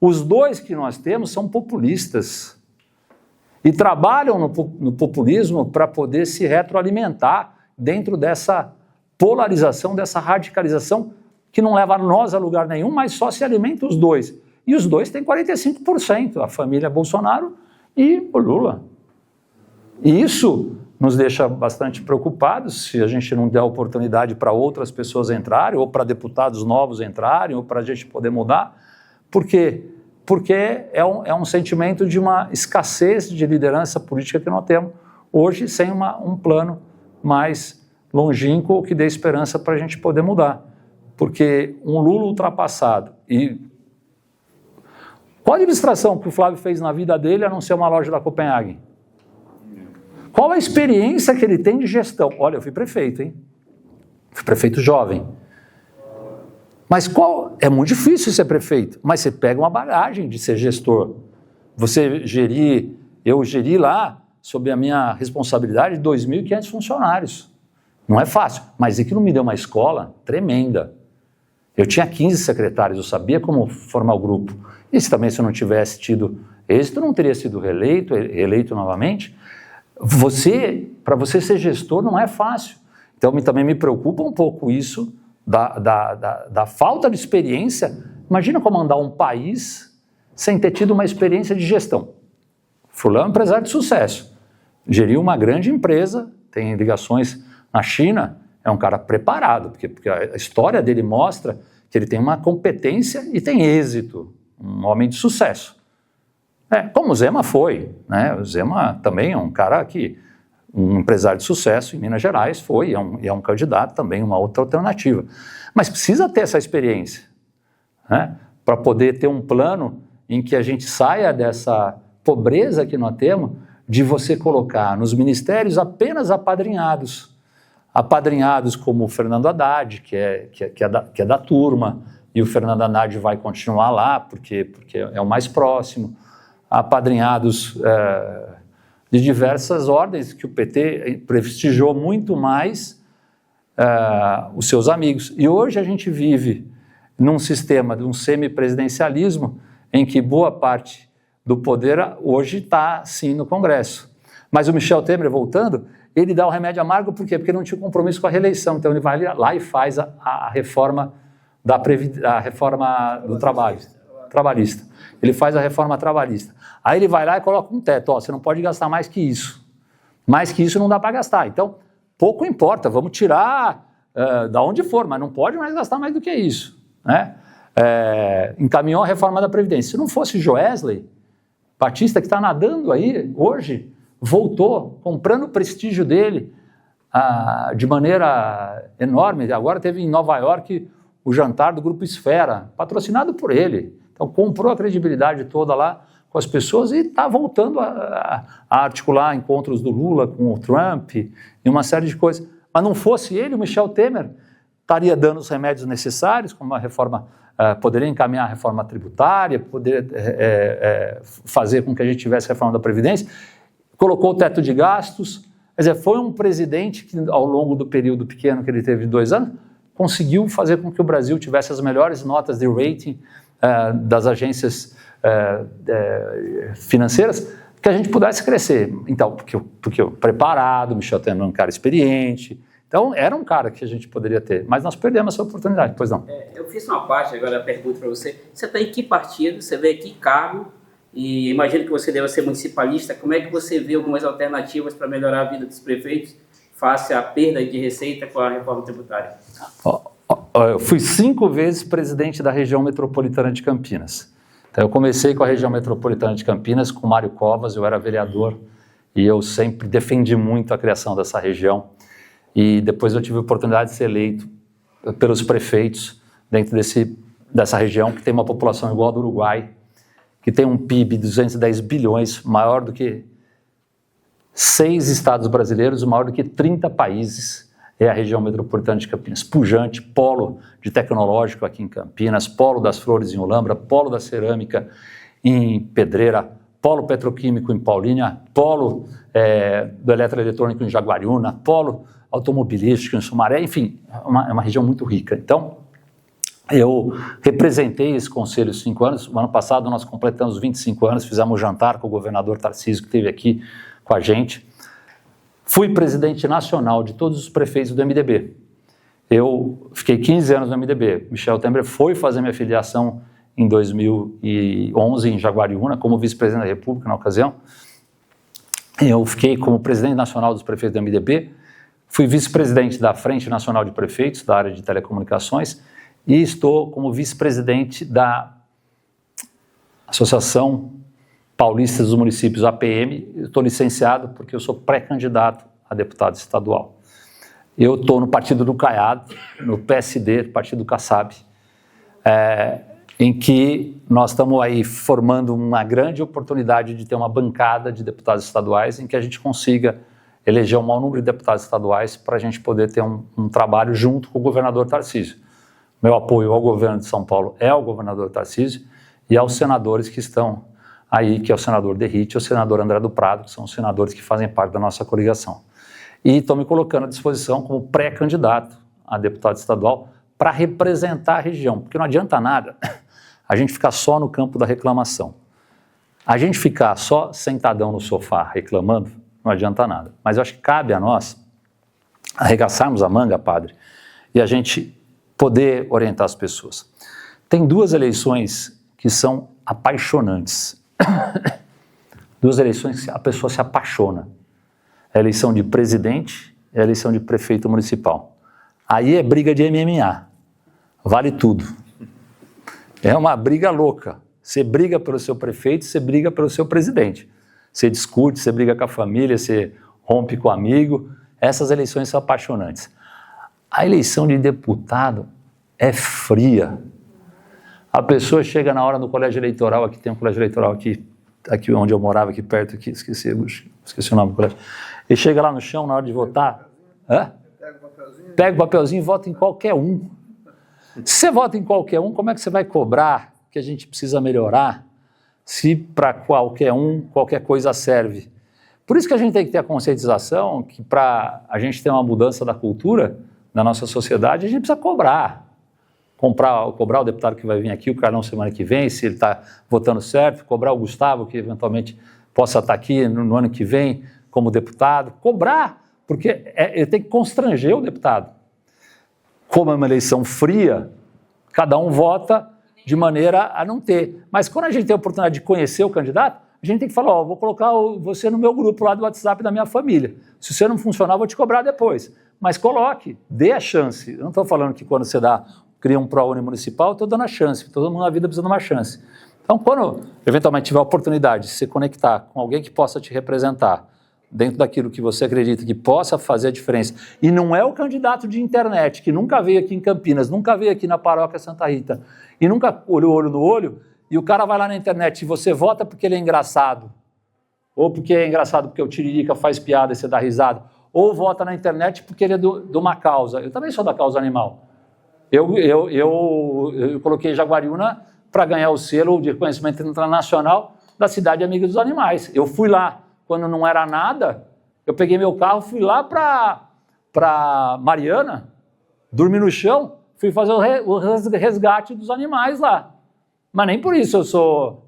Os dois que nós temos são populistas e trabalham no populismo para poder se retroalimentar dentro dessa polarização, dessa radicalização que não leva nós a lugar nenhum, mas só se alimenta os dois. E os dois têm 45%, a família Bolsonaro e o Lula. E isso nos deixa bastante preocupados se a gente não der oportunidade para outras pessoas entrarem, ou para deputados novos entrarem, ou para a gente poder mudar. Por quê? Porque é um sentimento de uma escassez de liderança política que nós temos hoje, sem um plano mais longínquo que dê esperança para a gente poder mudar. Porque um Lula ultrapassado e... Qual a administração que o Flávio fez na vida dele a não ser uma loja da Copenhagen? Qual a experiência que ele tem de gestão? Olha, eu fui prefeito, hein? Fui prefeito jovem. Mas é muito difícil ser prefeito, mas você pega uma bagagem de ser gestor. Eu geri lá, sob a minha responsabilidade, 2.500 funcionários. Não é fácil, mas aquilo me deu uma escola tremenda. Eu tinha 15 secretários, eu sabia como formar o grupo. E se eu não tivesse tido êxito, não teria sido reeleito novamente. Para você ser gestor não é fácil. Então também me preocupa um pouco isso da falta de experiência. Imagina comandar um país sem ter tido uma experiência de gestão. Fulano é um empresário de sucesso, geriu uma grande empresa, tem ligações na China, é um cara preparado, porque a história dele mostra que ele tem uma competência e tem êxito, um homem de sucesso. Como o Zema foi, né? O Zema também é um cara um empresário de sucesso em Minas Gerais foi, é um candidato também, uma outra alternativa. Mas precisa ter essa experiência, né? Para poder ter um plano em que a gente saia dessa pobreza que nós temos de você colocar nos ministérios apenas apadrinhados como o Fernando Haddad, que é da turma, e o Fernando Haddad vai continuar lá, porque é o mais próximo, apadrinhados de diversas ordens, que o PT prestigiou muito mais os seus amigos. E hoje a gente vive num sistema de um semipresidencialismo em que boa parte do poder hoje está, sim, no Congresso. Mas o Michel Temer, voltando, ele dá o remédio amargo, por quê? Porque não tinha compromisso com a reeleição. Então ele vai lá e faz a reforma do trabalhista. Ele faz a reforma trabalhista. Aí ele vai lá e coloca um teto, você não pode gastar mais que isso. Mais que isso não dá para gastar. Então, pouco importa, vamos tirar da onde for, mas não pode mais gastar mais do que isso, né? Encaminhou a reforma da Previdência. Se não fosse Joesley Batista, que está nadando aí hoje, voltou, comprando o prestígio dele de maneira enorme. Agora teve em Nova York o jantar do Grupo Esfera, patrocinado por ele. Então comprou a credibilidade toda lá com as pessoas e está voltando a articular encontros do Lula com o Trump e uma série de coisas. Mas não fosse ele, o Michel Temer estaria dando os remédios necessários, como a reforma, poderia encaminhar a reforma tributária, poderia fazer com que a gente tivesse a reforma da Previdência, colocou o teto de gastos. Quer dizer, foi um presidente que, ao longo do período pequeno que ele teve de 2 anos, conseguiu fazer com que o Brasil tivesse as melhores notas de rating das agências financeiras, que a gente pudesse crescer. Então, porque preparado, Michel Temer é um cara experiente, então era um cara que a gente poderia ter, mas nós perdemos essa oportunidade, pois não. Eu fiz uma parte, agora a pergunta para você, você está em que partido, você vê que cargo, e imagino que você deva ser municipalista, como é que você vê algumas alternativas para melhorar a vida dos prefeitos face à perda de receita com a reforma tributária? Eu fui 5 vezes presidente da região metropolitana de Campinas. Então, eu comecei com a região metropolitana de Campinas, com Mário Covas, eu era vereador, e eu sempre defendi muito a criação dessa região. E depois eu tive a oportunidade de ser eleito pelos prefeitos dentro dessa região, que tem uma população igual a do Uruguai, que tem um PIB de 210 bilhões, maior do que 6 estados brasileiros, maior do que 30 países. É a região metropolitana de Campinas, pujante, polo de tecnológico aqui em Campinas, polo das flores em Olambra, polo da cerâmica em Pedreira, polo petroquímico em Paulínia, polo do eletroeletrônico em Jaguariúna, polo automobilístico em Sumaré, enfim, é uma região muito rica. Então, eu representei esse conselho 5 anos, o ano passado nós completamos 25 anos, fizemos um jantar com o governador Tarcísio, que esteve aqui com a gente. Fui presidente nacional de todos os prefeitos do MDB. Eu fiquei 15 anos no MDB. Michel Temer foi fazer minha filiação em 2011 em Jaguariúna, como vice-presidente da República na ocasião. Eu fiquei como presidente nacional dos prefeitos do MDB, fui vice-presidente da Frente Nacional de Prefeitos, da área de telecomunicações, e estou como vice-presidente da Associação Paulista dos Municípios, APM. Estou licenciado porque eu sou pré-candidato a deputado estadual. Eu estou no partido do Caiado, no PSD, partido do Kassab, em que nós estamos aí formando uma grande oportunidade de ter uma bancada de deputados estaduais em que a gente consiga eleger um maior número de deputados estaduais para a gente poder ter um trabalho junto com o governador Tarcísio. Meu apoio ao governo de São Paulo é ao governador Tarcísio e aos senadores que estão aí, que é o senador Derrite e o senador André do Prado, que são os senadores que fazem parte da nossa coligação. E estou me colocando à disposição como pré-candidato a deputado estadual para representar a região, porque não adianta nada a gente ficar só no campo da reclamação. A gente ficar só sentadão no sofá reclamando, não adianta nada. Mas eu acho que cabe a nós arregaçarmos a manga, padre, e a gente poder orientar as pessoas. Tem 2 eleições que são apaixonantes. 2 eleições que a pessoa se apaixona. É a eleição de presidente e a eleição de prefeito municipal. Aí é briga de MMA. Vale tudo. É uma briga louca. Você briga pelo seu prefeito, você briga pelo seu presidente. Você discute, você briga com a família, você rompe com o amigo. Essas eleições são apaixonantes. A eleição de deputado é fria. A pessoa chega na hora do colégio eleitoral, aqui tem um colégio eleitoral aqui onde eu morava, aqui perto, aqui, esqueci o nome do colégio. E chega lá no chão na hora de votar. Pega o papelzinho e vota em qualquer um. Se você vota em qualquer um, como é que você vai cobrar que a gente precisa melhorar se para qualquer um, qualquer coisa serve? Por isso que a gente tem que ter a conscientização que para a gente ter uma mudança da cultura na nossa sociedade, a gente precisa cobrar o deputado que vai vir aqui, o Carlão semana que vem, se ele está votando certo, cobrar o Gustavo, que eventualmente possa estar aqui no ano que vem como deputado, cobrar, porque ele tem que constranger o deputado. Como é uma eleição fria, cada um vota de maneira a não ter. Mas quando a gente tem a oportunidade de conhecer o candidato, a gente tem que falar, vou colocar você no meu grupo lá do WhatsApp da minha família. Se você não funcionar, eu vou te cobrar depois. Mas coloque, dê a chance. Eu não estou falando que quando você cria um ProUni municipal, estou dando a chance, todo mundo na vida precisa de uma chance. Então, quando eventualmente tiver a oportunidade de se conectar com alguém que possa te representar dentro daquilo que você acredita que possa fazer a diferença, e não é o candidato de internet, que nunca veio aqui em Campinas, nunca veio aqui na paróquia Santa Rita, e nunca olhou olho no olho, e o cara vai lá na internet e você vota porque ele é engraçado, ou porque é engraçado porque o Tiririca faz piada e você dá risada, ou vota na internet porque ele é de uma causa. Eu também sou da causa animal. Eu coloquei Jaguariúna para ganhar o selo de reconhecimento internacional da cidade amiga dos animais. Eu fui lá, quando não era nada, eu peguei meu carro, fui lá para Mariana, dormi no chão, fui fazer o resgate dos animais lá. Mas nem por isso eu sou...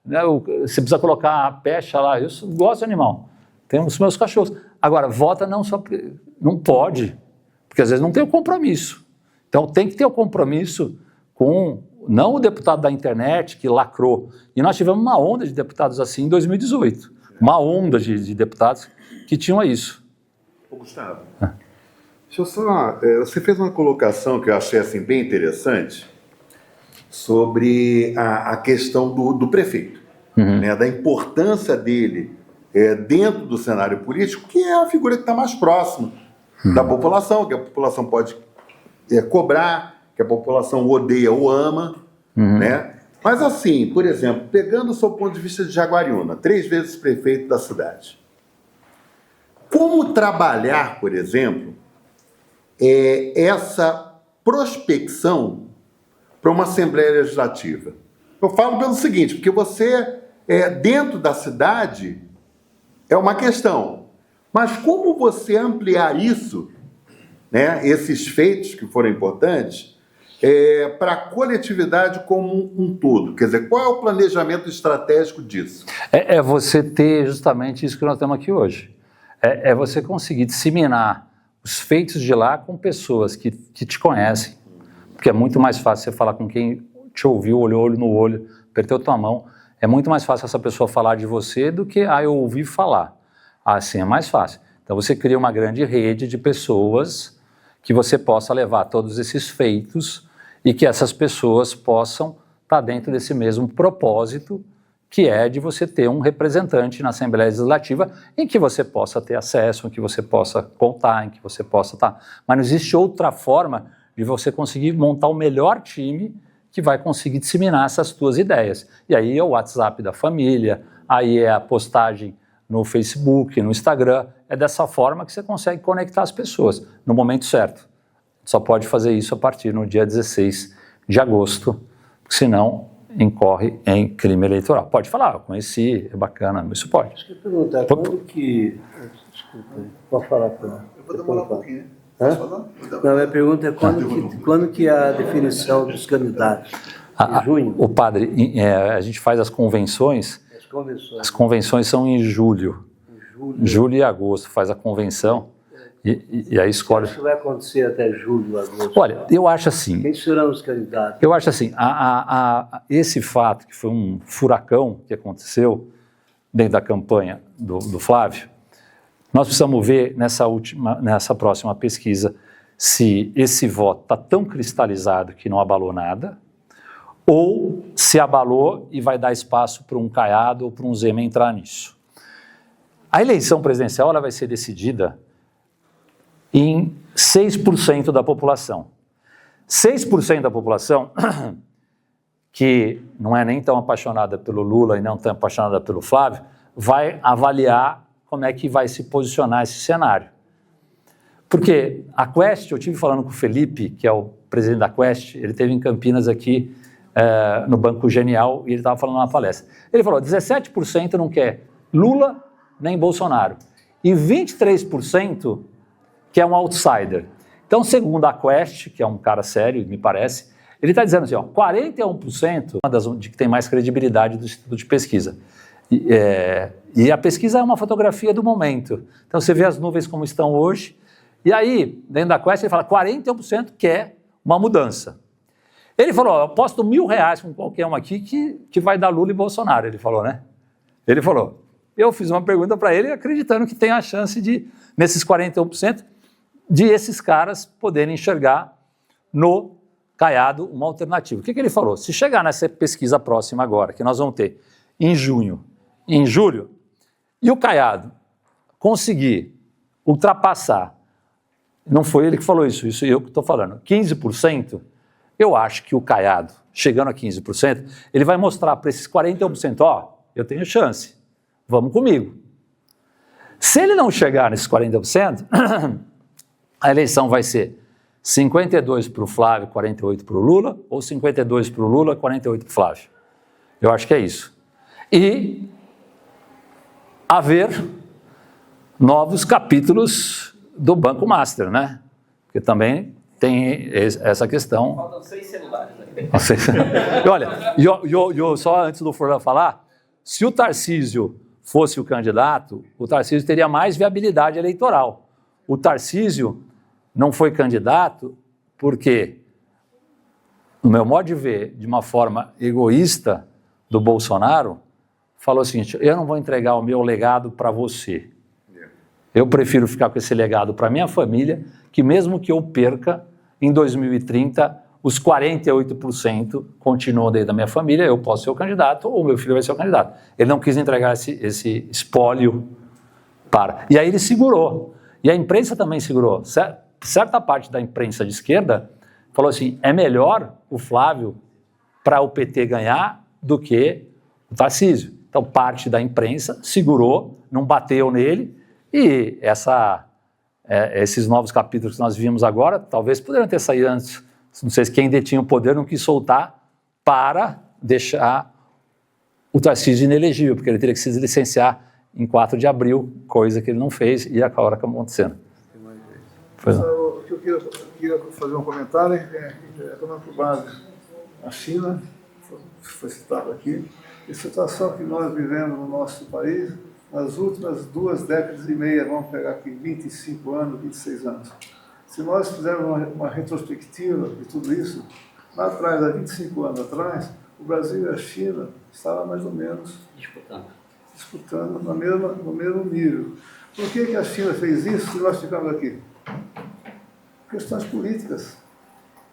você precisa colocar a pecha lá, eu gosto de animal. Tenho os meus cachorros. Agora, vota não pode, porque às vezes não tem o compromisso. Então tem que ter o compromisso com, não o deputado da internet que lacrou. E nós tivemos uma onda de deputados assim em 2018. Uma onda de deputados que tinham isso. Ô, Gustavo, deixa eu só... você fez uma colocação que eu achei assim, bem interessante sobre a questão do prefeito, né, da importância dele dentro do cenário político, que é a figura que está mais próxima da população, que a população pode cobrar, que a população odeia ou ama, né? Mas assim, por exemplo, pegando o seu ponto de vista de Jaguariúna, 3 vezes prefeito da cidade, como trabalhar, por exemplo, essa prospecção para uma Assembleia Legislativa? Eu falo pelo seguinte, porque você, dentro da cidade, é uma questão, mas como você ampliar isso, né, esses feitos que foram importantes, para a coletividade como um todo? Quer dizer, qual é o planejamento estratégico disso? É você ter justamente isso que nós temos aqui hoje. É você conseguir disseminar os feitos de lá com pessoas que te conhecem, porque é muito mais fácil você falar com quem te ouviu, olhou olho no olho, apertou tua mão. É muito mais fácil essa pessoa falar de você do que, eu ouvi falar. Assim é mais fácil. Então você cria uma grande rede de pessoas que você possa levar todos esses feitos e que essas pessoas possam estar dentro desse mesmo propósito, que é de você ter um representante na Assembleia Legislativa em que você possa ter acesso, em que você possa contar, em que você possa estar. Mas não existe outra forma de você conseguir montar o melhor time que vai conseguir disseminar essas tuas ideias. E aí é o WhatsApp da família, aí é a postagem no Facebook, no Instagram. É dessa forma que você consegue conectar as pessoas no momento certo. Só pode fazer isso a partir no dia 16 de agosto, senão incorre em crime eleitoral. Pode falar, eu conheci, é bacana, isso pode. Deixa eu perguntar, quando que... Desculpa, pode falar. Eu vou demorar um pouquinho. Não, a minha pergunta é quando que é a definição dos candidatos? Em junho? O padre, a gente faz as convenções. As convenções são em julho. Julho e agosto faz a convenção e aí escolhe. Isso vai acontecer até julho, agosto? Olha, eu acho assim. Quem serão os candidatos? Eu acho assim, esse fato que foi um furacão que aconteceu dentro da campanha do Flávio, nós precisamos ver nessa próxima pesquisa se esse voto está tão cristalizado que não abalou nada, ou se abalou e vai dar espaço para um Caiado ou para um Zema entrar nisso. A eleição presidencial ela vai ser decidida em 6% da população. 6% da população, que não é nem tão apaixonada pelo Lula e não tão apaixonada pelo Flávio, vai avaliar como é que vai se posicionar esse cenário. Porque a Quest, eu estive falando com o Felipe, que é o presidente da Quest, ele esteve em Campinas aqui, no Banco Genial, e ele estava falando numa palestra. Ele falou, 17% não quer Lula nem Bolsonaro, e 23% quer um outsider. Então, segundo a Quest, que é um cara sério, me parece, ele está dizendo assim, 41% uma das que tem mais credibilidade do Instituto de Pesquisa. E a pesquisa é uma fotografia do momento. Então, você vê as nuvens como estão hoje, e aí, dentro da Quest, ele fala 41% quer uma mudança. Ele falou, eu aposto R$1.000 com qualquer um aqui que vai dar Lula e Bolsonaro, ele falou, né? Ele falou, eu fiz uma pergunta para ele acreditando que tem a chance de, nesses 41%, de esses caras poderem enxergar no Caiado uma alternativa. O que ele falou? Se chegar nessa pesquisa próxima agora, que nós vamos ter em junho, em julho, e o Caiado conseguir ultrapassar, não foi ele que falou isso eu que estou falando, 15%, eu acho que o Caiado, chegando a 15%, ele vai mostrar para esses 41%, eu tenho chance, vamos comigo. Se ele não chegar nesses 40%, a eleição vai ser 52% para o Flávio, 48% para o Lula, ou 52% para o Lula, 48% para o Flávio. Eu acho que é isso. E haver novos capítulos do Banco Master, né? Porque também tem essa questão. Faltam 6 celulares. Olha, só antes do Furlan falar, se o Tarcísio fosse o candidato, o Tarcísio teria mais viabilidade eleitoral. O Tarcísio não foi candidato porque, no meu modo de ver, de uma forma egoísta do Bolsonaro, falou o seguinte, eu não vou entregar o meu legado para você. Eu prefiro ficar com esse legado para minha família, que mesmo que eu perca, em 2030, os 48% continuam dentro da minha família, eu posso ser o candidato ou meu filho vai ser o candidato. Ele não quis entregar esse espólio para... E aí ele segurou. E a imprensa também segurou. Certa parte da imprensa de esquerda falou assim, é melhor o Flávio para o PT ganhar do que o Tarcísio. Então parte da imprensa segurou, não bateu nele, e esses novos capítulos que nós vimos agora, talvez poderiam ter saído antes. Não sei se quem detinha o poder não quis soltar para deixar o Tarcísio inelegível, porque ele teria que se licenciar em 4 de abril, coisa que ele não fez, e agora acabou acontecendo. O que eu queria fazer um comentário tomando por base a China, foi citado aqui, a situação que nós vivemos no nosso país, nas últimas 2 décadas e meia, vamos pegar aqui 25 anos, 26 anos. Se nós fizermos uma retrospectiva de tudo isso, lá atrás, há 25 anos atrás, o Brasil e a China estavam mais ou menos disputando no mesmo nível. Por que a China fez isso se nós ficamos aqui? Questões políticas.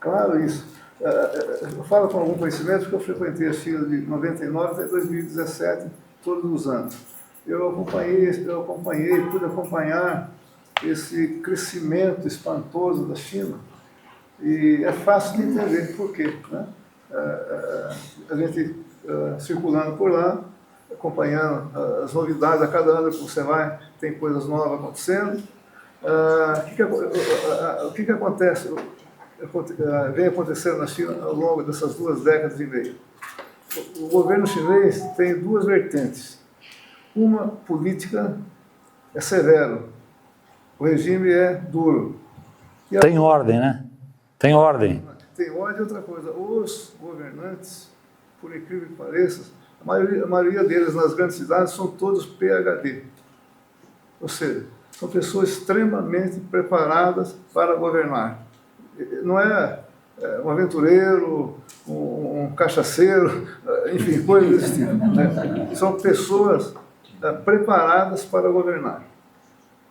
Claro isso. Eu falo com algum conhecimento porque eu frequentei a China de 99 até 2017, todos os anos. Eu acompanhei, pude acompanhar esse crescimento espantoso da China. E é fácil de entender por quê, né? A gente circulando por lá, acompanhando as novidades, a cada ano que você vai, tem coisas novas acontecendo. O que acontece, vem acontecendo na China ao longo dessas 2 décadas e meia? O governo chinês tem 2 vertentes. Uma política é severo, o regime é duro. Tem ordem, né? Tem ordem. Tem ordem e outra coisa. Os governantes, por incrível que pareça, a maioria deles nas grandes cidades são todos PhD. Ou seja, são pessoas extremamente preparadas para governar. Não é um aventureiro, um cachaceiro, enfim, coisas desse tipo. Né? São pessoas preparadas para governar.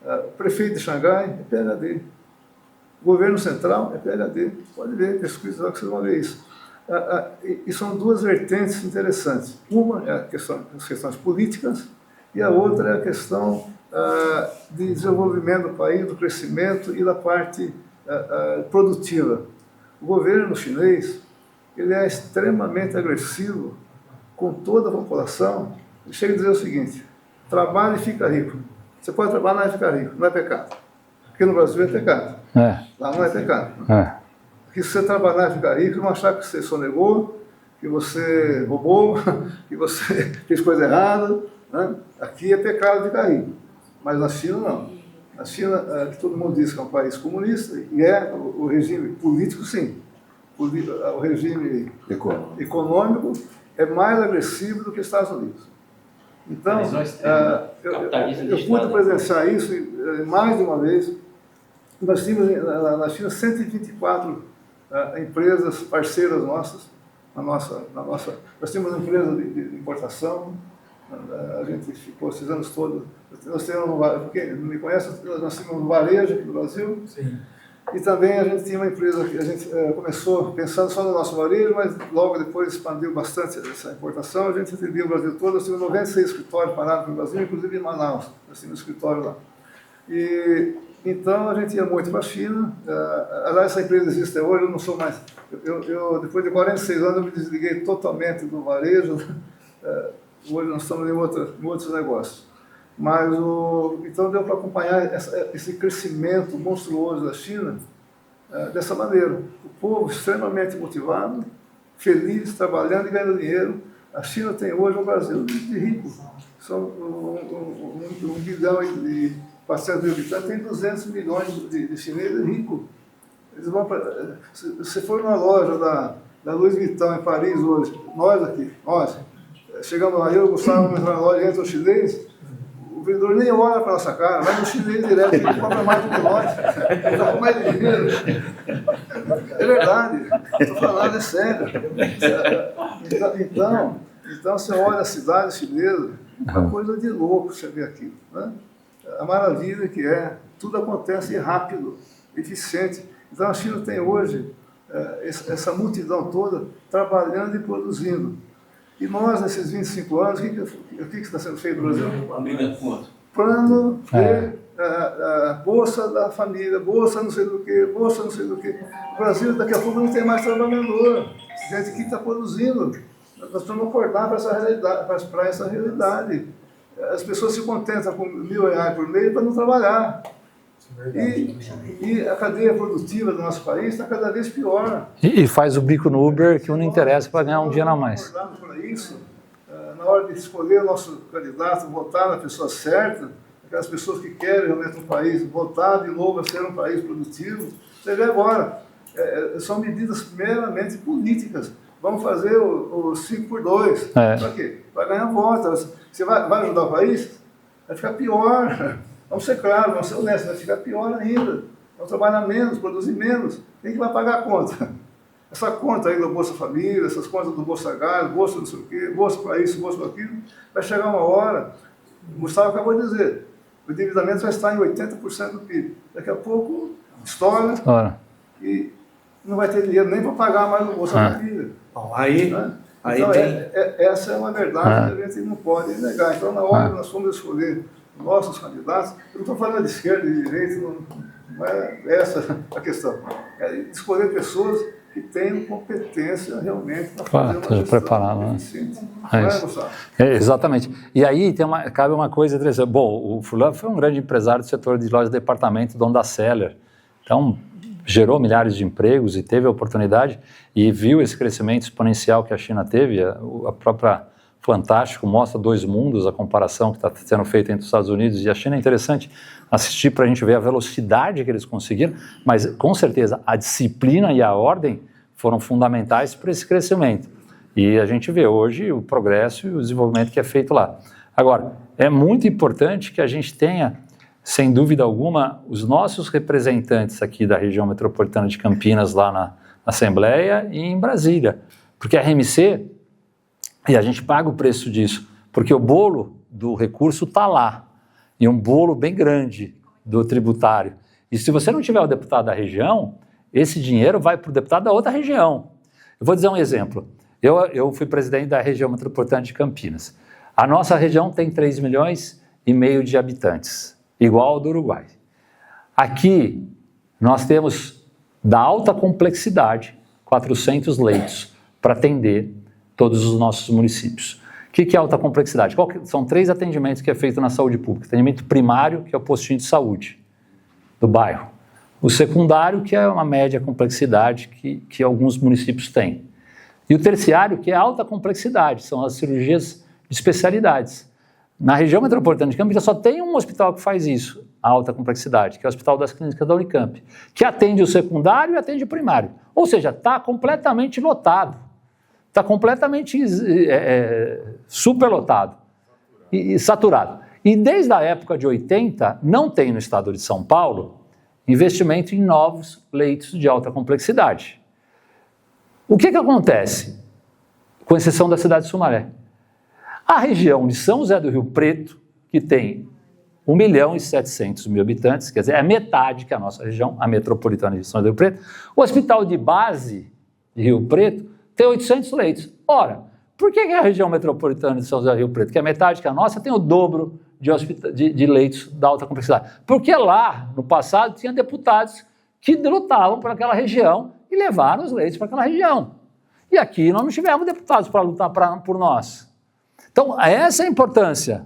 O prefeito de Xangai é PhD. O governo central é PhD. Pode ver, pesquisa que vocês vão ver isso. E são duas vertentes interessantes. Uma é as questões políticas e a outra é a questão de desenvolvimento do país, do crescimento e da parte produtiva. O governo chinês ele é extremamente agressivo com toda a população. Ele chega a dizer o seguinte: trabalhe e fica rico. Você pode trabalhar e ficar rico, não é pecado. Porque no Brasil é pecado. Lá não é pecado. Porque se você trabalhar e ficar rico, não achar que você sonegou, que você roubou, que você fez coisa errada. Né? Aqui é pecado ficar rico. Mas na China não. Na China, que todo mundo diz que é um país comunista, e é o regime político, sim. O regime econômico é mais agressivo do que os Estados Unidos. Então, eu pude presenciar isso mais de uma vez. Nós tínhamos na China 124 empresas parceiras nossas. Nós tínhamos uma empresa de importação. A gente ficou esses anos todos. Nós temos, quem não me conhece, nós tínhamos um varejo aqui no Brasil. Sim. E também a gente tinha uma empresa que a gente começou pensando só no nosso varejo, mas logo depois expandiu bastante essa importação. A gente atendia o Brasil todo. Nós tínhamos 96 escritórios parados no Brasil, inclusive em Manaus. Nós tínhamos um escritório lá. E então a gente ia muito para a China. Aliás, essa empresa existe até hoje. Eu não sou mais. Depois de 46 anos, eu me desliguei totalmente do varejo. Hoje nós estamos em outros negócios. Mas, então deu para acompanhar esse crescimento monstruoso da China dessa maneira. O povo extremamente motivado, feliz, trabalhando e ganhando dinheiro. A China tem hoje o Brasil de rico. São 1 bilhão e 400 mil habitantes, tem 200 milhões de chineses ricos. Eles vão se você for na loja da Louis Vuitton em Paris hoje, nós chegamos lá, eu, Gustavo, entrar na loja, entra o chinês, o vendedor nem olha para a nossa cara, vai no chinês direto, ele compra mais do que nós, ele dá mais dinheiro. É verdade, estou falando, é sério. Então você olha a cidade chinesa, uma coisa de louco você vê aqui. Né? A maravilha que é, tudo acontece rápido, eficiente. Então a China tem hoje essa multidão toda trabalhando e produzindo. E nós, nesses 25 anos, o que está sendo feito no Brasil? Plano de bolsa da família, bolsa não sei do que, bolsa não sei do que. O Brasil, daqui a pouco, não tem mais trabalhador. Gente que está produzindo. Nós precisamos acordar para essa realidade. As pessoas se contentam com R$1.000 por mês para não trabalhar. E a cadeia produtiva do nosso país está cada vez pior. E faz o bico no Uber que não interessa para ganhar um dia a mais. Isso, na hora de escolher o nosso candidato, votar na pessoa certa, aquelas pessoas que querem realmente um país, votar de novo a ser um país produtivo. Você vê agora, são medidas meramente políticas. Vamos fazer o 5x2. Para quê? Para ganhar votos. Você vai ajudar o país? Vai ficar pior. Vamos ser claros, vamos ser honestos, vai ficar pior ainda. Vamos trabalhar menos, produzir menos. Quem que vai pagar a conta? Essa conta aí do Bolsa Família, essas contas do Bolsa Gás, Bolsa não sei o quê, Bolsa para isso, Bolsa para aquilo, vai chegar uma hora, o Gustavo acabou de dizer, o endividamento vai estar em 80% do PIB. Daqui a pouco, estoura e não vai ter dinheiro nem para pagar mais o Bolsa Família. Então, essa é uma verdade que a gente não pode negar. Então, na hora que nós fomos escolher nossos candidatos, eu não estou falando de esquerda e de direita, não é essa a questão. É escolher pessoas que tenham competência realmente para fazer uma gestão preparado, eficiente. Exatamente. E aí cabe uma coisa interessante. Bom, o fulano foi um grande empresário do setor de lojas de departamento, dono da Seller. Então, gerou milhares de empregos e teve a oportunidade e viu esse crescimento exponencial que a China teve. A própria fantástico, mostra dois mundos, a comparação que está sendo feita entre os Estados Unidos e a China. É interessante assistir para a gente ver a velocidade que eles conseguiram, mas com certeza a disciplina e a ordem foram fundamentais para esse crescimento. E a gente vê hoje o progresso e o desenvolvimento que é feito lá. Agora, é muito importante que a gente tenha, sem dúvida alguma, os nossos representantes aqui da região metropolitana de Campinas, lá na Assembleia e em Brasília, porque a RMC, e a gente paga o preço disso, porque o bolo do recurso está lá, e um bolo bem grande do tributário. E se você não tiver o deputado da região, esse dinheiro vai para o deputado da outra região. Eu vou dizer um exemplo. Eu fui presidente da região metropolitana de Campinas. A nossa região tem 3,5 milhões de habitantes, igual ao do Uruguai. Aqui, nós temos, da alta complexidade, 400 leitos para atender todos os nossos municípios. O que é alta complexidade? São 3 atendimentos que é feito na saúde pública. Atendimento primário, que é o postinho de saúde do bairro. O secundário, que é uma média complexidade que alguns municípios têm. E o terciário, que é alta complexidade, são as cirurgias de especialidades. Na região metropolitana de Campinas só tem um hospital que faz isso, a alta complexidade, que é o Hospital das Clínicas da Unicamp, que atende o secundário e atende o primário. Ou seja, está completamente lotado, está completamente superlotado e saturado. E desde a época de 80, não tem no estado de São Paulo investimento em novos leitos de alta complexidade. O que acontece? Com exceção da cidade de Sumaré. A região de São José do Rio Preto, que tem 1.700.000 habitantes, quer dizer, é metade que a nossa região, a metropolitana de São José do Rio Preto, o hospital de base de Rio Preto tem 800 leitos. Ora, por que a região metropolitana de São José do Rio Preto, que é metade que a nossa, tem o dobro de leitos da alta complexidade? Porque lá, no passado, tinha deputados que lutavam por aquela região e levaram os leitos para aquela região. E aqui nós não tivemos deputados para lutar por nós. Então, essa é a importância.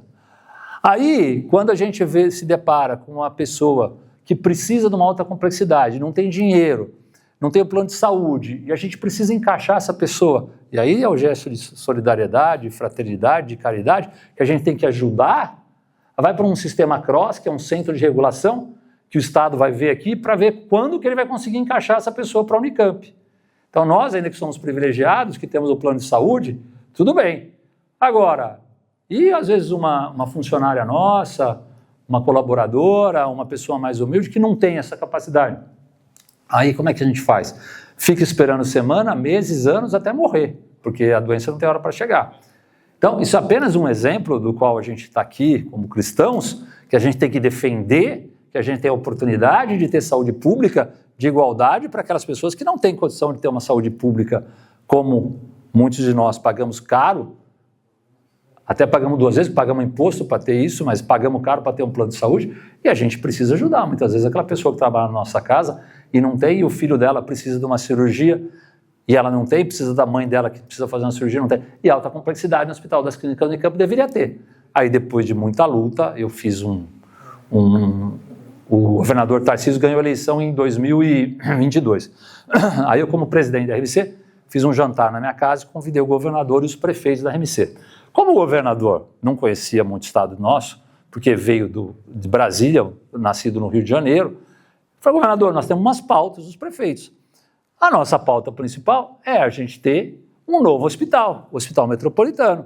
Aí, quando a gente se depara com uma pessoa que precisa de uma alta complexidade, não tem dinheiro, não tem o plano de saúde, e a gente precisa encaixar essa pessoa, e aí é o gesto de solidariedade, de fraternidade, de caridade, que a gente tem que ajudar, vai para um sistema CROSS, que é um centro de regulação, que o Estado vai ver aqui, para ver quando que ele vai conseguir encaixar essa pessoa para a Unicamp. Então, nós, ainda que somos privilegiados, que temos o plano de saúde, tudo bem. Agora, e às vezes uma funcionária nossa, uma colaboradora, uma pessoa mais humilde que não tem essa capacidade. Aí como é que a gente faz? Fica esperando semana, meses, anos até morrer, porque a doença não tem hora para chegar. Então, isso é apenas um exemplo do qual a gente está aqui como cristãos, que a gente tem que defender, que a gente tem a oportunidade de ter saúde pública de igualdade para aquelas pessoas que não têm condição de ter uma saúde pública como muitos de nós pagamos caro. Até pagamos 2 vezes, pagamos imposto para ter isso, mas pagamos caro para ter um plano de saúde e a gente precisa ajudar. Muitas vezes aquela pessoa que trabalha na nossa casa e não tem, e o filho dela precisa de uma cirurgia e ela não tem, precisa da mãe dela que precisa fazer uma cirurgia, não tem. E alta complexidade no Hospital das Clínicas do Unicamp deveria ter. Aí depois de muita luta, eu fiz o governador Tarcísio ganhou a eleição em 2022. Aí eu, como presidente da RMC, fiz um jantar na minha casa e convidei o governador e os prefeitos da RMC. Como o governador não conhecia muito o estado nosso, porque veio de Brasília, nascido no Rio de Janeiro, falei, governador, nós temos umas pautas dos prefeitos. A nossa pauta principal é a gente ter um novo hospital, o Hospital Metropolitano.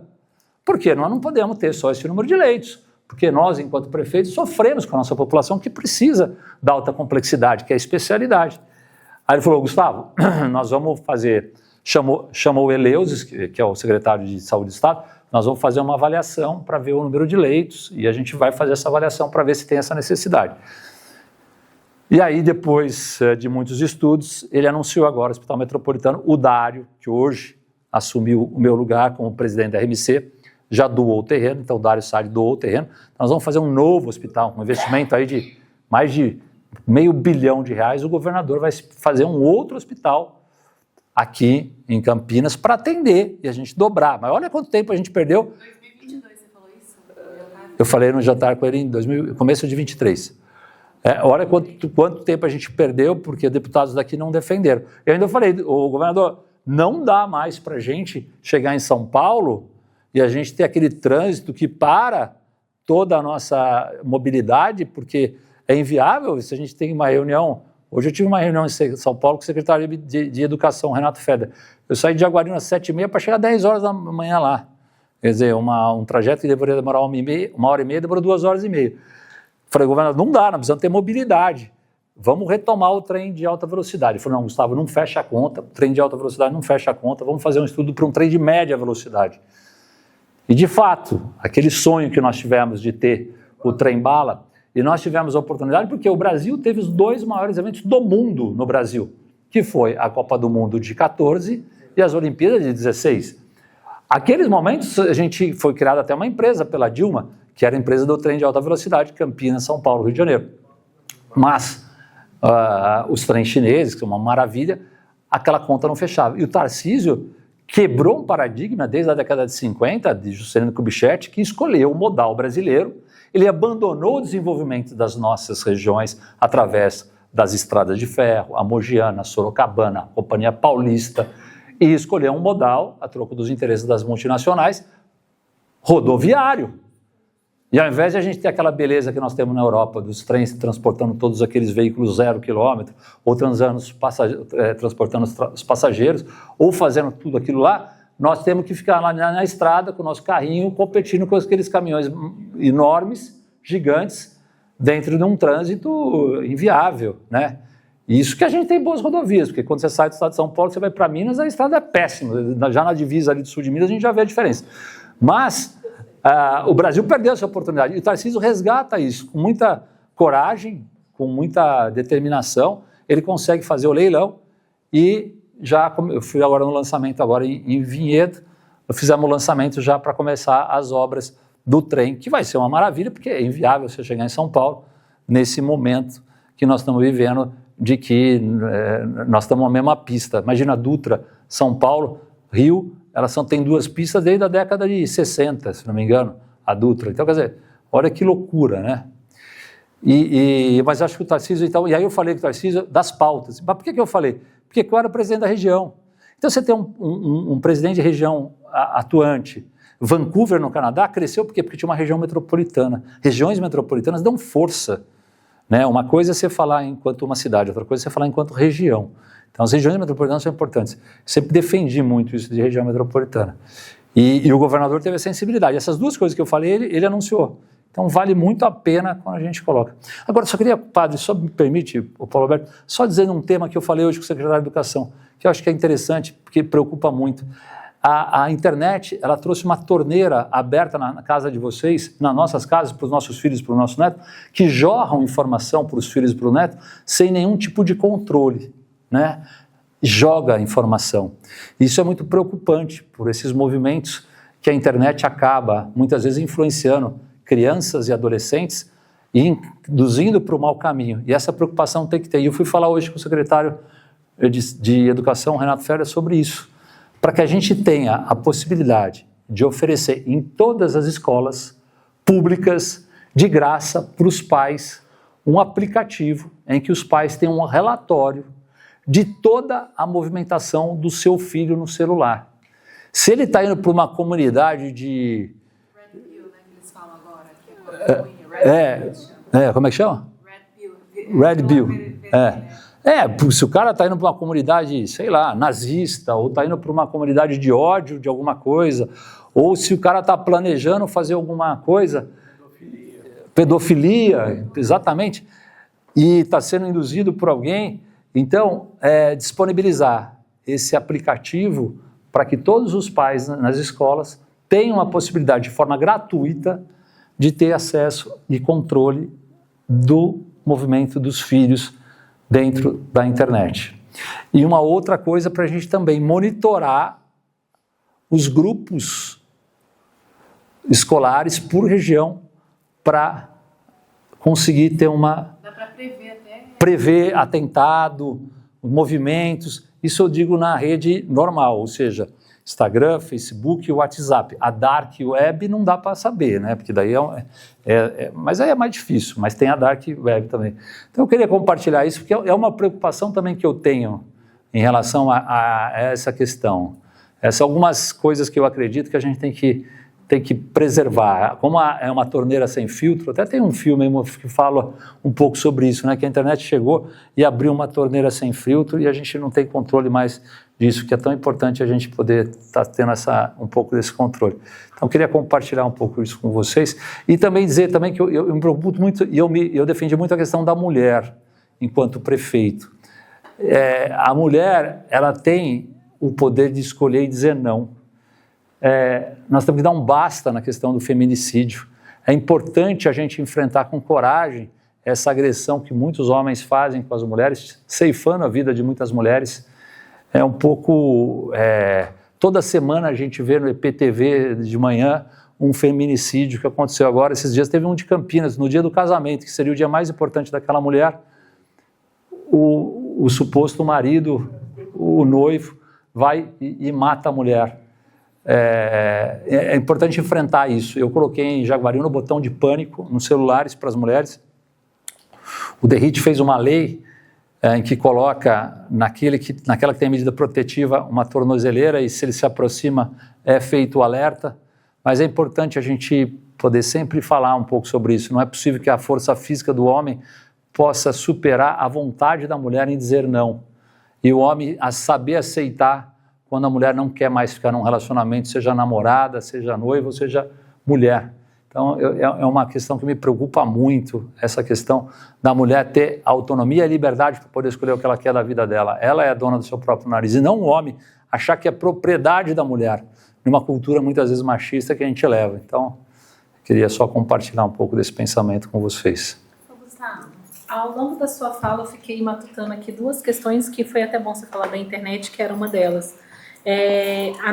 Porque nós não podemos ter só esse número de leitos, porque nós, enquanto prefeitos, sofremos com a nossa população que precisa da alta complexidade, que é a especialidade. Aí ele falou, Gustavo, nós vamos fazer, chamou o Eleusis, que é o secretário de Saúde do Estado, nós vamos fazer uma avaliação para ver o número de leitos e a gente vai fazer essa avaliação para ver se tem essa necessidade. E aí, depois de muitos estudos, ele anunciou agora o Hospital Metropolitano, o Dário, que hoje assumiu o meu lugar como presidente da RMC, já doou o terreno, então o Dário Sade doou o terreno. Nós vamos fazer um novo hospital, um investimento aí de mais de R$500 bilhão. O governador vai fazer um outro hospital aqui em Campinas para atender e a gente dobrar. Mas olha quanto tempo a gente perdeu. 2022 você falou isso? Eu falei no jantar com ele em começo de 23. Olha quanto tempo a gente perdeu porque deputados daqui não defenderam. Eu ainda falei, o governador, não dá mais para a gente chegar em São Paulo e a gente tem aquele trânsito que para toda a nossa mobilidade, porque é inviável. Se a gente tem uma reunião, hoje eu tive uma reunião em São Paulo com o secretário de Educação, Renato Feder. Eu saí de Jaguarino às 7h30 para chegar às 10 horas da manhã lá. Quer dizer, um trajeto que deveria demorar 1h30, demorou 2h30. Falei, governador, não dá, nós precisamos ter mobilidade. Vamos retomar o trem de alta velocidade. Ele falou, não, Gustavo, não fecha a conta, o trem de alta velocidade não fecha a conta, vamos fazer um estudo para um trem de média velocidade. E, de fato, aquele sonho que nós tivemos de ter o trem-bala, e nós tivemos a oportunidade porque o Brasil teve os 2 maiores eventos do mundo no Brasil, que foi a Copa do Mundo de 14 e as Olimpíadas de 16. Aqueles momentos, a gente foi criada até uma empresa pela Dilma, que era a empresa do trem de alta velocidade, Campinas, São Paulo, Rio de Janeiro. Mas os trens chineses, que são uma maravilha, aquela conta não fechava. E o Tarcísio quebrou um paradigma desde a década de 50, de Juscelino Kubitschek, que escolheu o modal brasileiro. Ele abandonou o desenvolvimento das nossas regiões através das estradas de ferro, a Mogiana, a Sorocabana, a Companhia Paulista, e escolheu um modal, a troco dos interesses das multinacionais, rodoviário. E ao invés de a gente ter aquela beleza que nós temos na Europa, dos trens transportando todos aqueles veículos 0 quilômetro, ou transportando os passageiros, ou fazendo tudo aquilo lá, nós temos que ficar lá na estrada com o nosso carrinho, competindo com aqueles caminhões enormes, gigantes, dentro de um trânsito inviável, né? Isso que a gente tem boas rodovias, porque quando você sai do estado de São Paulo, você vai para Minas, a estrada é péssima. Já na divisa ali do sul de Minas, a gente já vê a diferença. Mas o Brasil perdeu essa oportunidade. E o Tarcísio resgata isso com muita coragem, com muita determinação. Ele consegue fazer o leilão e eu fui agora no lançamento agora em Vinhedo, fizemos o lançamento já para começar as obras do trem, que vai ser uma maravilha, porque é inviável você chegar em São Paulo nesse momento que nós estamos vivendo, de que nós estamos na mesma pista. Imagina a Dutra, São Paulo, Rio, elas tem 2 pistas desde a década de 60, se não me engano, a Dutra. Então, quer dizer, olha que loucura, né? Mas acho que o Tarcísio, então, e aí eu falei com o Tarcísio das pautas. Mas por que eu falei? Porque eu era o presidente da região. Então, você tem um presidente de região atuante. Vancouver, no Canadá, cresceu por quê? Porque tinha uma região metropolitana. Regiões metropolitanas dão força, né? Uma coisa é você falar enquanto uma cidade, outra coisa é você falar enquanto região. Então, as regiões metropolitanas são importantes. Sempre defendi muito isso de região metropolitana. E o governador teve a sensibilidade. Essas 2 coisas que eu falei, ele anunciou. Então, vale muito a pena quando a gente coloca. Agora, só queria, padre, só me permite, o Paulo Alberto, só dizendo um tema que eu falei hoje com o secretário de Educação, que eu acho que é interessante, porque preocupa muito. A internet, ela trouxe uma torneira aberta na casa de vocês, nas nossas casas, para os nossos filhos, para o nosso neto, que jorram informação para os filhos e para o neto, sem nenhum tipo de controle, né? Joga informação. Isso é muito preocupante por esses movimentos que a internet acaba, muitas vezes, influenciando crianças e adolescentes e induzindo para o mau caminho. E essa preocupação tem que ter. E eu fui falar hoje com o secretário de Educação, Renato Feder, sobre isso, para que a gente tenha a possibilidade de oferecer em todas as escolas públicas, de graça, para os pais, um aplicativo em que os pais tenham um relatório de toda a movimentação do seu filho no celular. Se ele está indo para uma comunidade de... Red Pill, né, que eles falam agora. Que é como é que chama? Red Pill. Se o cara está indo para uma comunidade, sei lá, nazista, ou está indo para uma comunidade de ódio de alguma coisa, ou se o cara está planejando fazer alguma coisa... Pedofilia, exatamente, e está sendo induzido por alguém... Então, disponibilizar esse aplicativo para que todos os pais nas escolas tenham a possibilidade, de forma gratuita, de ter acesso e controle do movimento dos filhos dentro da internet. E uma outra coisa para a gente também monitorar os grupos escolares por região para conseguir ter uma... Dá para prever até... Prever atentado, movimentos, isso eu digo na rede normal, ou seja, Instagram, Facebook e WhatsApp. A Dark Web não dá para saber, né? Porque daí mas aí é mais difícil, mas tem a Dark Web também. Então eu queria compartilhar isso, porque é uma preocupação também que eu tenho em relação a essa questão. Essas algumas coisas que eu acredito que a gente tem que tem que preservar. Como é uma torneira sem filtro, até tem um filme que fala um pouco sobre isso, né? Que a internet chegou e abriu uma torneira sem filtro e a gente não tem controle mais disso, que é tão importante a gente poder estar tendo um pouco desse controle. Então, eu queria compartilhar um pouco isso com vocês e também dizer também que eu me preocupo muito, e eu defendi muito a questão da mulher enquanto prefeito. A mulher, ela tem o poder de escolher e dizer não. Nós temos que dar um basta na questão do feminicídio. É importante a gente enfrentar com coragem essa agressão que muitos homens fazem com as mulheres, ceifando a vida de muitas mulheres. É um pouco... toda semana a gente vê no EPTV de manhã um feminicídio que aconteceu agora. Esses dias teve um de Campinas, no dia do casamento, que seria o dia mais importante daquela mulher. O suposto marido, o noivo, vai e mata a mulher. É importante enfrentar isso. Eu coloquei em Jaguariúna o botão de pânico nos celulares para as mulheres. O DERIT fez uma lei em que coloca naquela que tem medida protetiva uma tornozeleira e se ele se aproxima é feito o alerta. Mas é importante a gente poder sempre falar um pouco sobre isso. Não é possível que a força física do homem possa superar a vontade da mulher em dizer não. E o homem a saber aceitar quando a mulher não quer mais ficar num relacionamento, seja namorada, seja noiva, ou seja mulher. Então, é uma questão que me preocupa muito, essa questão da mulher ter autonomia e liberdade para poder escolher o que ela quer da vida dela. Ela é a dona do seu próprio nariz, e não o homem achar que é propriedade da mulher, numa cultura muitas vezes machista que a gente leva. Então, queria só compartilhar um pouco desse pensamento com vocês. Gustavo, ao longo da sua fala, eu fiquei matutando aqui duas questões que foi até bom você falar da internet, que era uma delas.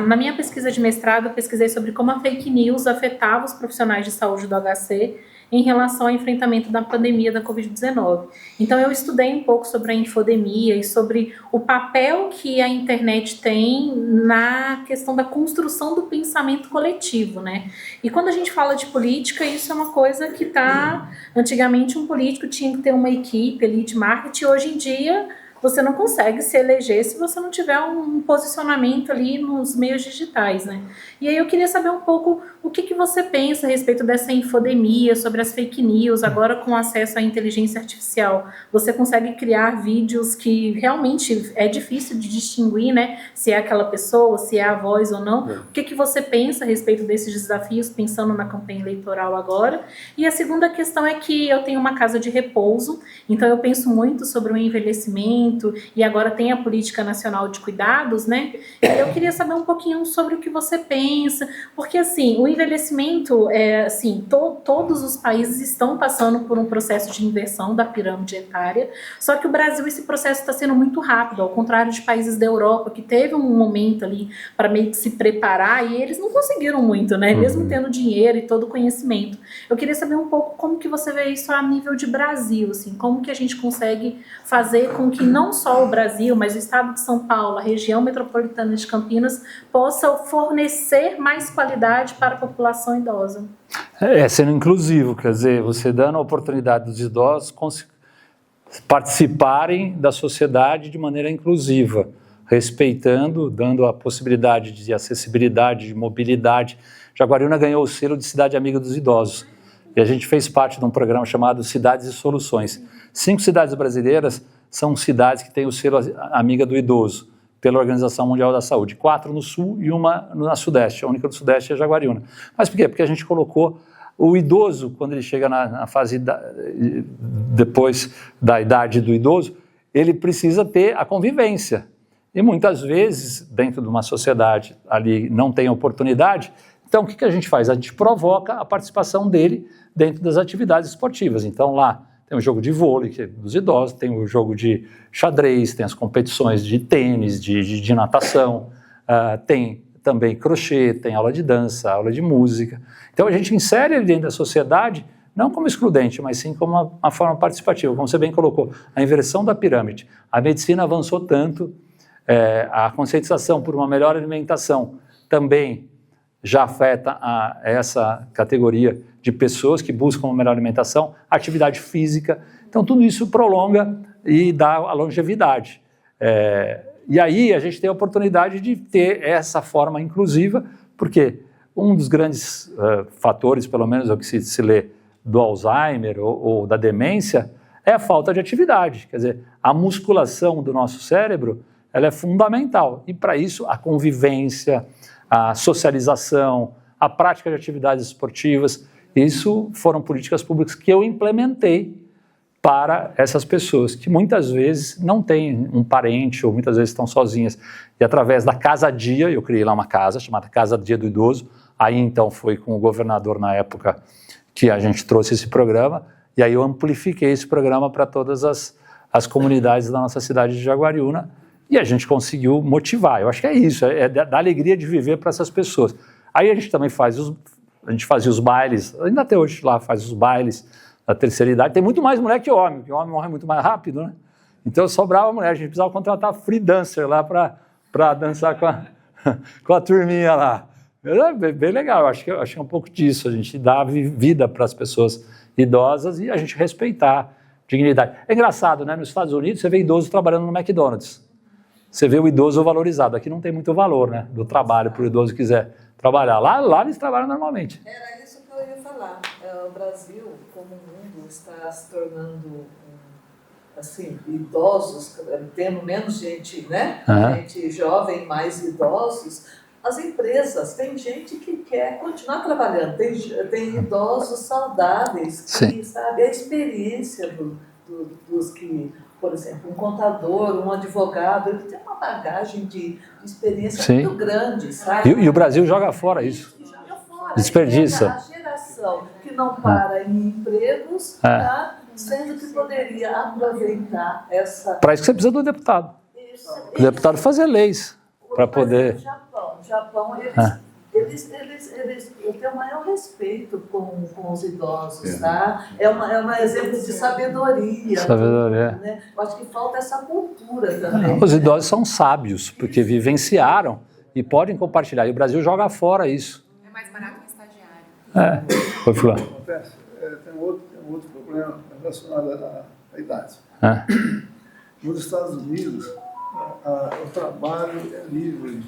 Na minha pesquisa de mestrado, eu pesquisei sobre como a fake news afetava os profissionais de saúde do HC em relação ao enfrentamento da pandemia da Covid-19. Então, eu estudei um pouco sobre a infodemia e sobre o papel que a internet tem na questão da construção do pensamento coletivo, né? E quando a gente fala de política, isso é uma coisa que antigamente um político tinha que ter uma equipe ali de marketing, hoje em dia você não consegue se eleger se você não tiver um posicionamento ali nos meios digitais, né? E aí eu queria saber um pouco o que você pensa a respeito dessa infodemia, sobre as fake news, agora com acesso à inteligência artificial. Você consegue criar vídeos que realmente é difícil de distinguir, né? Se é aquela pessoa, se é a voz ou não. O que você pensa a respeito desses desafios, pensando na campanha eleitoral agora? E a segunda questão é que eu tenho uma casa de repouso, então eu penso muito sobre o envelhecimento, e agora tem a Política Nacional de Cuidados, né? E eu queria saber um pouquinho sobre o que você pensa, porque assim, o envelhecimento, todos os países estão passando por um processo de inversão da pirâmide etária, só que o Brasil, esse processo está sendo muito rápido, ao contrário de países da Europa, que teve um momento ali para meio que se preparar, e eles não conseguiram muito, né? Mesmo tendo dinheiro e todo o conhecimento. Eu queria saber um pouco como que você vê isso a nível de Brasil, assim, como que a gente consegue fazer com que não só o Brasil, mas o estado de São Paulo, a região metropolitana de Campinas, possa fornecer mais qualidade para a população idosa. Sendo inclusivo, quer dizer, você dando a oportunidade dos idosos participarem da sociedade de maneira inclusiva, respeitando, dando a possibilidade de acessibilidade, de mobilidade. Jaguariúna ganhou o selo de Cidade Amiga dos Idosos, e a gente fez parte de um programa chamado Cidades e Soluções. 5 cidades brasileiras são cidades que têm o selo Amiga do Idoso, pela Organização Mundial da Saúde. 4 no Sul e uma na Sudeste. A única do Sudeste é Jaguariúna. Mas por quê? Porque a gente colocou o idoso, quando ele chega na fase depois da idade do idoso, ele precisa ter a convivência. E muitas vezes, dentro de uma sociedade ali, não tem oportunidade. Então, o que a gente faz? A gente provoca a participação dele dentro das atividades esportivas. Então, lá tem o jogo de vôlei, que é dos idosos, tem o jogo de xadrez, tem as competições de tênis, de natação, tem também crochê, tem aula de dança, aula de música. Então a gente insere ele dentro da sociedade, não como excludente, mas sim como uma forma participativa, como você bem colocou, a inversão da pirâmide. A medicina avançou tanto, a conscientização por uma melhor alimentação também já afeta essa categoria de pessoas que buscam uma melhor alimentação, atividade física. Então, tudo isso prolonga e dá a longevidade. E aí a gente tem a oportunidade de ter essa forma inclusiva, porque um dos grandes fatores, pelo menos é o que se lê, do Alzheimer ou da demência, é a falta de atividade. Quer dizer, a musculação do nosso cérebro, ela é fundamental. E para isso, a convivência, a socialização, a prática de atividades esportivas, isso foram políticas públicas que eu implementei para essas pessoas que muitas vezes não têm um parente ou muitas vezes estão sozinhas. E através da Casa Dia, eu criei lá uma casa chamada Casa Dia do Idoso, aí então foi com o governador na época que a gente trouxe esse programa, e aí eu amplifiquei esse programa para todas as comunidades da nossa cidade de Jaguariúna, e a gente conseguiu motivar. Eu acho que é isso, é da alegria de viver para essas pessoas. Aí a gente também a gente fazia os bailes, ainda até hoje lá faz os bailes da terceira idade. Tem muito mais mulher que homem, porque o homem morre muito mais rápido, né? Então sobrava mulher, a gente precisava contratar free dancer lá para dançar com a turminha lá. É bem legal, eu acho que é um pouco disso, a gente dá vida para as pessoas idosas e a gente respeitar dignidade. É engraçado, né? Nos Estados Unidos você vê idoso trabalhando no McDonald's. Você vê o idoso valorizado. Aqui não tem muito valor, né? Do trabalho para o idoso que quiser trabalhar. Lá eles trabalham normalmente. Era isso que eu ia falar. O Brasil, como o mundo, está se tornando assim, idosos, tendo menos gente, né? Gente jovem, mais idosos. As empresas, tem gente que quer continuar trabalhando, tem idosos saudáveis, que sabe a experiência dos que, por exemplo, um contador, um advogado, ele tem uma bagagem de experiência muito grande, sabe? E o Brasil joga fora isso. Joga fora. Desperdiça. A geração que não para em empregos, tá? Sendo que poderia aproveitar essa... Para isso que você precisa do deputado. O deputado fazer leis para poder... Japão, eles têm o maior respeito com os idosos, tá? É um exemplo de sabedoria. Né? Eu acho que falta essa cultura também. Os idosos são sábios, porque vivenciaram e podem compartilhar. E o Brasil joga fora isso. É mais barato que estagiário. Foi fulano. Tem um outro problema relacionado à idade. Nos Estados Unidos, o trabalho é livre.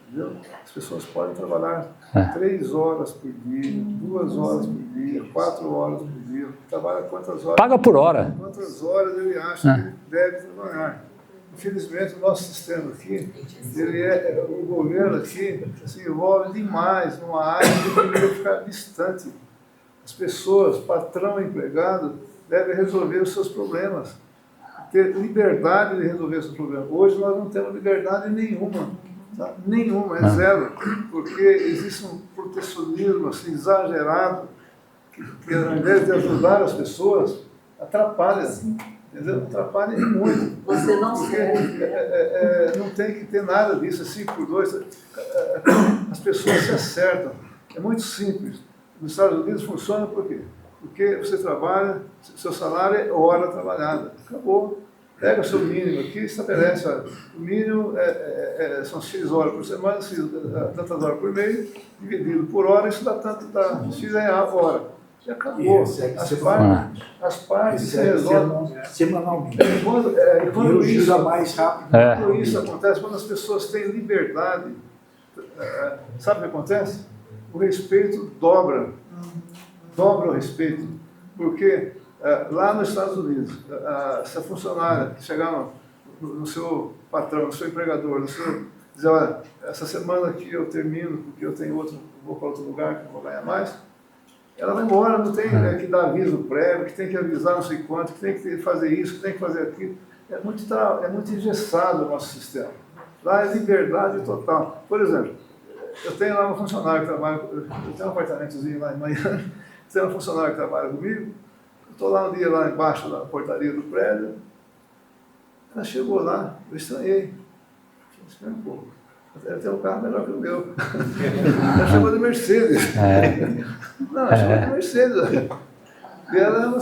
Entendeu? As pessoas podem trabalhar 3 horas por dia, 2 horas por dia, 4 horas por dia. Trabalha quantas horas? Paga por hora. Quantas horas ele acha que deve trabalhar. Infelizmente, o nosso sistema aqui, o governo aqui se envolve demais numa área que deveria ficar distante. As pessoas, patrão e empregado, devem resolver os seus problemas. Ter liberdade de resolver os seus problemas. Hoje nós não temos liberdade nenhuma. Nenhuma, é zero, porque existe um protecionismo assim, exagerado que ao invés de ajudar as pessoas, atrapalha, entendeu? Atrapalha muito. Você não não tem que ter nada disso, 5 por 2, as pessoas se acertam, é muito simples. Nos Estados Unidos funciona por quê? Porque você trabalha, seu salário é hora trabalhada, acabou. Pega o seu mínimo aqui e estabelece, olha, o mínimo são X horas por semana, tantas horas por mês, dividido por hora, isso dá tanto, X a hora. E acabou. As partes se resolvem semanalmente. Quando isso mais rápido. Quando isso acontece, quando as pessoas têm liberdade, sabe o que acontece? O respeito dobra o respeito, porque lá nos Estados Unidos, se a funcionária chegar no seu patrão, no seu empregador, dizer, olha, essa semana aqui eu termino, porque eu tenho vou para outro lugar que eu vou ganhar mais, ela vai embora, não tem que dar aviso prévio, que tem que avisar não sei quanto, que tem que fazer isso, que tem que fazer aquilo. É muito engessado o nosso sistema. Lá é liberdade total. Por exemplo, eu tenho lá uma funcionária que trabalha, eu tenho um apartamentozinho lá em Miami, tem uma funcionária que trabalha comigo. Estou lá um dia lá embaixo da portaria do prédio, ela chegou lá, eu estranhei. Espera um pouco, ela tem um carro melhor que o meu. Ela chegou de Mercedes. Não, ela chegou de Mercedes. E ela é uma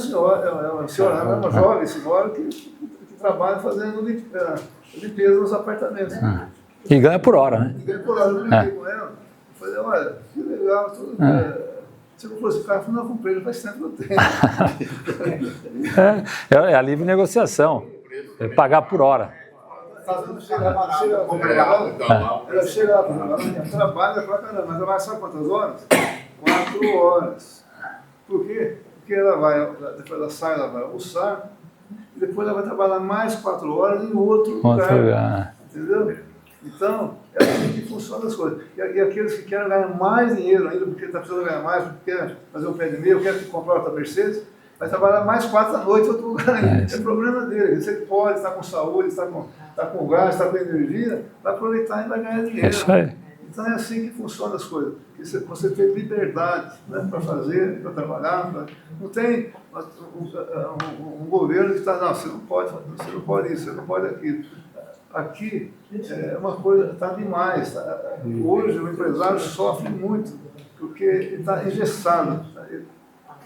jovem senhora que trabalha fazendo limpeza nos apartamentos. E ganha por hora, né? E ganha por hora, eu brinquei com ela. Eu falei, olha, que legal, tudo. Se eu fosse carro, eu não comprei, faz tempo que eu tenho. É a livre negociação, é pagar por hora. trabalha pra caramba, mas ela vai só quantas horas? 4 horas. Por quê? Porque ela vai, depois ela sai, ela vai almoçar, e depois ela vai trabalhar mais 4 horas em outro lugar. Entendeu? Então, é assim que funcionam as coisas. E aqueles que querem ganhar mais dinheiro ainda, porque está precisando ganhar mais, porque quer fazer um pé de meio, quer comprar outra Mercedes, vai trabalhar mais 4 da noite em outro lugar ainda. É problema dele. Você pode estar com saúde, está com gás, está com energia, vai aproveitar e vai ganhar dinheiro. É isso aí. Então é assim que funcionam as coisas. Você tem liberdade, né, para fazer, para trabalhar. Não tem um governo que está, não, você não pode isso, você não pode aquilo. Aqui é uma coisa, está demais. Hoje o empresário sofre muito, porque ele está engessado.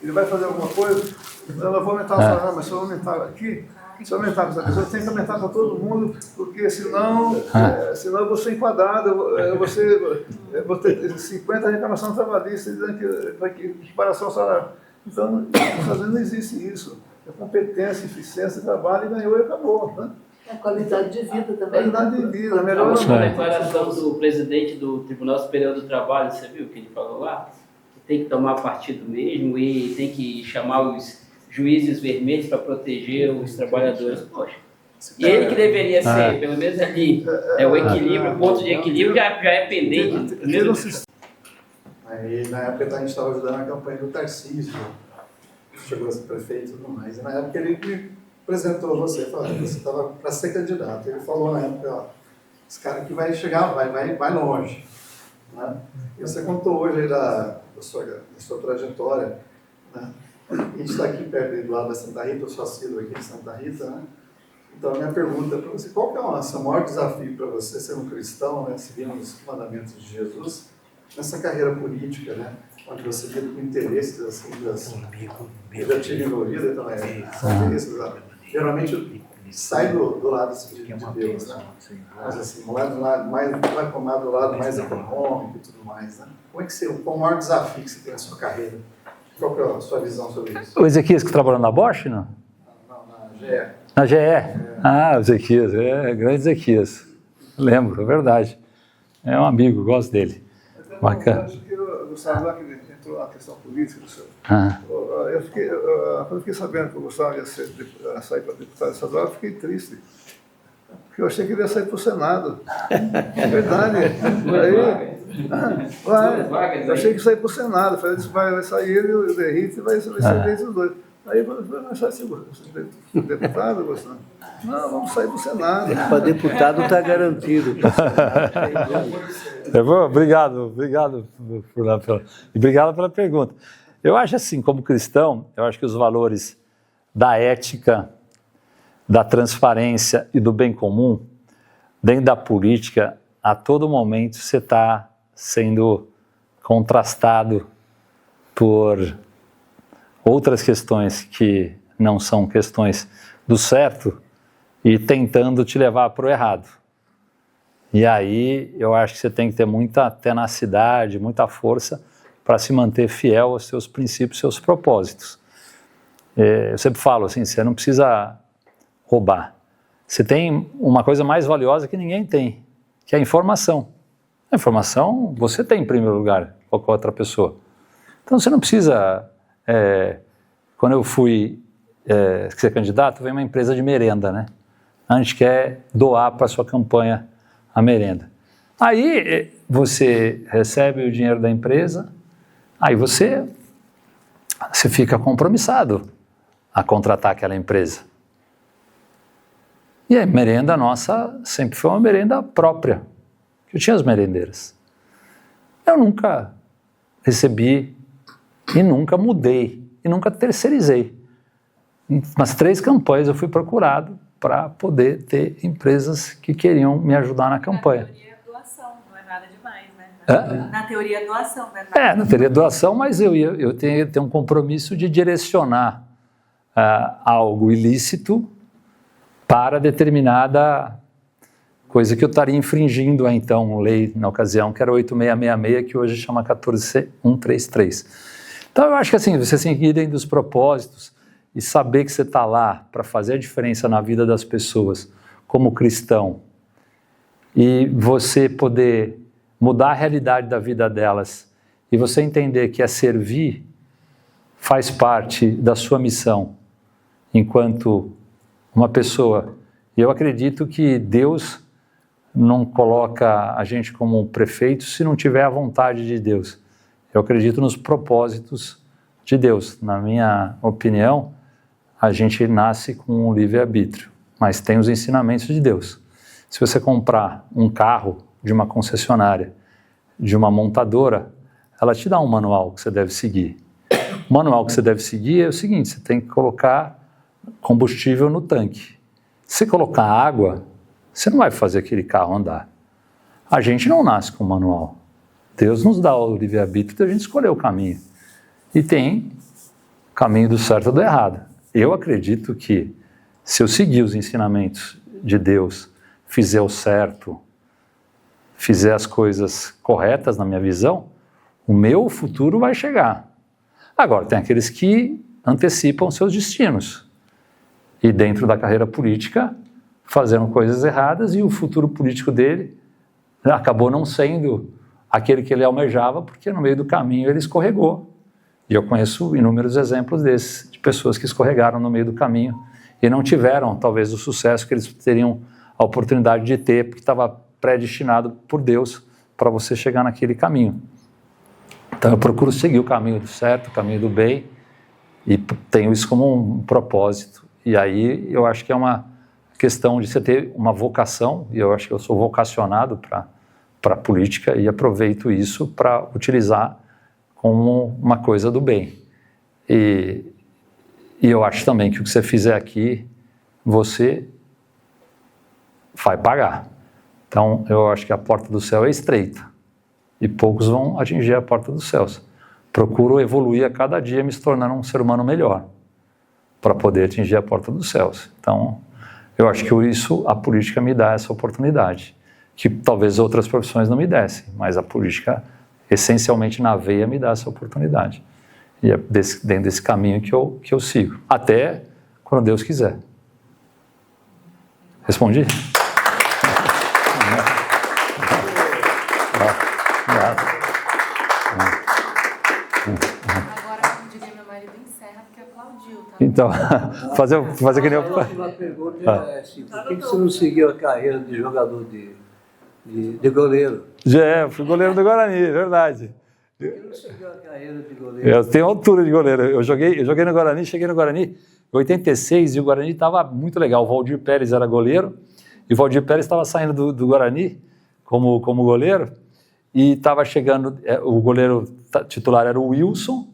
Ele vai fazer alguma coisa, eu vou aumentar o salário, mas se eu aumentar aqui, se eu aumentar para essa pessoa, tem que aumentar para todo mundo, porque senão eu vou ser enquadrado, eu vou ter 50 reclamações trabalhistas dizendo que equiparação salário. Então, não existe isso. É competência, eficiência, trabalho, e ganhou e acabou. Né? A qualidade de vida também. Qualidade de vida, melhor. A última declaração do presidente do Tribunal Superior do Trabalho, você viu o que ele falou lá? Que tem que tomar partido mesmo e tem que chamar os juízes vermelhos para proteger os trabalhadores. Poxa, e ele que deveria ser, pelo menos ali, o equilíbrio, o ponto de equilíbrio já é pendente. Aí, na época, a gente estava ajudando a campanha do Tarcísio, chegou a ser prefeito e tudo mais. E na época ele me apresentou você, falou, você estava para ser candidato. Ele falou na época, ó, esse cara que vai chegar, vai longe. Né? E você contou hoje aí da sua trajetória, né? A gente está aqui perto do lado da Santa Rita, eu sou assíduo aqui em Santa Rita, né? Então, a minha pergunta para você, qual que é o seu maior desafio para você, ser um cristão, né, seguindo os mandamentos de Jesus, nessa carreira política, né, onde você lida com interesses, assim, eu já tive envolvido também, são interesses, geralmente sai do lado assim, de Deus, né? Mas assim, do lado mais, vai tomar do lado mais econômico e tudo mais, né? Qual o maior desafio que você tem na sua carreira? Qual que é a sua visão sobre isso? O Ezequias que trabalhou na Bosch, não? Não, na GE. Na GE? O Ezequias, grande Ezequias. Lembro, é verdade. É um amigo, gosto dele. Bacana. Eu Gustavo, lá que entrou a questão política do senhor. Quando eu fiquei sabendo que o Gustavo ia sair para deputado estadual, eu fiquei triste. Porque eu achei que ele ia sair para o Senado. É verdade. Eu achei que ia sair para o Senado. Eu falei, vai sair ele e o Derrite e vai sair desde os dois. Aí eu falei, mas vai ser deputado, Gustavo? Não, vamos sair para o Senado. Para deputado está garantido. Obrigado pela pergunta. Eu acho assim, como cristão, eu acho que os valores da ética, da transparência e do bem comum, dentro da política, a todo momento você está sendo contrastado por outras questões que não são questões do certo e tentando te levar para o errado. E aí eu acho que você tem que ter muita tenacidade, muita força para se manter fiel aos seus princípios, seus propósitos. Eu sempre falo assim, você não precisa roubar. Você tem uma coisa mais valiosa que ninguém tem, que é a informação. A informação você tem em primeiro lugar, qualquer outra pessoa. Então você não precisa... quando eu fui ser candidato, veio uma empresa de merenda, né? A gente quer doar para a sua campanha a merenda. Aí você recebe o dinheiro da empresa, aí você fica compromissado a contratar aquela empresa. E a merenda nossa sempre foi uma merenda própria, que eu tinha as merendeiras. Eu nunca recebi e nunca mudei, e nunca terceirizei. Nas 3 campanhas eu fui procurado para poder ter empresas que queriam me ajudar na campanha. Na teoria, doação, não é nada demais, né? Na teoria, doação, né? Na teoria, doação, mas eu tenho um compromisso de direcionar algo ilícito para determinada coisa que eu estaria infringindo a então lei na ocasião, que era 8666, que hoje chama 14133. Então eu acho que assim, você seguir dentro dos propósitos e saber que você está lá para fazer a diferença na vida das pessoas como cristão e você poder mudar a realidade da vida delas e você entender que servir faz parte da sua missão enquanto uma pessoa. E eu acredito que Deus não coloca a gente como um prefeito se não tiver a vontade de Deus. Eu acredito nos propósitos de Deus. Na minha opinião, a gente nasce com um livre-arbítrio, mas tem os ensinamentos de Deus. Se você comprar um carro de uma concessionária, de uma montadora, ela te dá um manual que você deve seguir. O manual que você deve seguir é o seguinte: você tem que colocar combustível no tanque. Se você colocar água, você não vai fazer aquele carro andar. A gente não nasce com manual. Deus nos dá o livre-arbítrio de a gente escolher o caminho. E tem o caminho do certo ou do errado. Eu acredito que se eu seguir os ensinamentos de Deus, fizer o certo, fizer as coisas corretas na minha visão, o meu futuro vai chegar. Agora, tem aqueles que antecipam seus destinos. E dentro da carreira política, fazendo coisas erradas, e o futuro político dele acabou não sendo aquele que ele almejava, porque no meio do caminho ele escorregou. E eu conheço inúmeros exemplos desses, de pessoas que escorregaram no meio do caminho e não tiveram, talvez, o sucesso que eles teriam a oportunidade de ter, porque estava predestinado por Deus para você chegar naquele caminho. Então eu procuro seguir o caminho do certo, o caminho do bem, e tenho isso como um propósito. E aí eu acho que é uma questão de você ter uma vocação, e eu acho que eu sou vocacionado para a política e aproveito isso para utilizar como uma coisa do bem. E eu acho também que o que você fizer aqui, você vai pagar. Então, eu acho que a porta do céu é estreita e poucos vão atingir a porta dos céus. Procuro evoluir a cada dia, me tornando um ser humano melhor para poder atingir a porta dos céus. Então, eu acho que a política me dá essa oportunidade, que talvez outras profissões não me dessem, mas a política, essencialmente na veia, me dá essa oportunidade. E é dentro desse caminho que eu sigo, até quando Deus quiser. Respondi? Agora, como diria meu marido, encerra porque aplaudiu, tá? Então, fazer que nem eu... A última pergunta é assim: por que você não seguiu a carreira de jogador de goleiro? Fui goleiro do Guarani, é verdade. Eu não segui a carreira de goleiro. Eu tenho altura de goleiro. Eu joguei no Guarani, cheguei no Guarani em 86 e o Guarani estava muito legal. O Valdir Pérez era goleiro e o Valdir Pérez estava saindo do Guarani como goleiro e estava chegando, o goleiro titular era o Wilson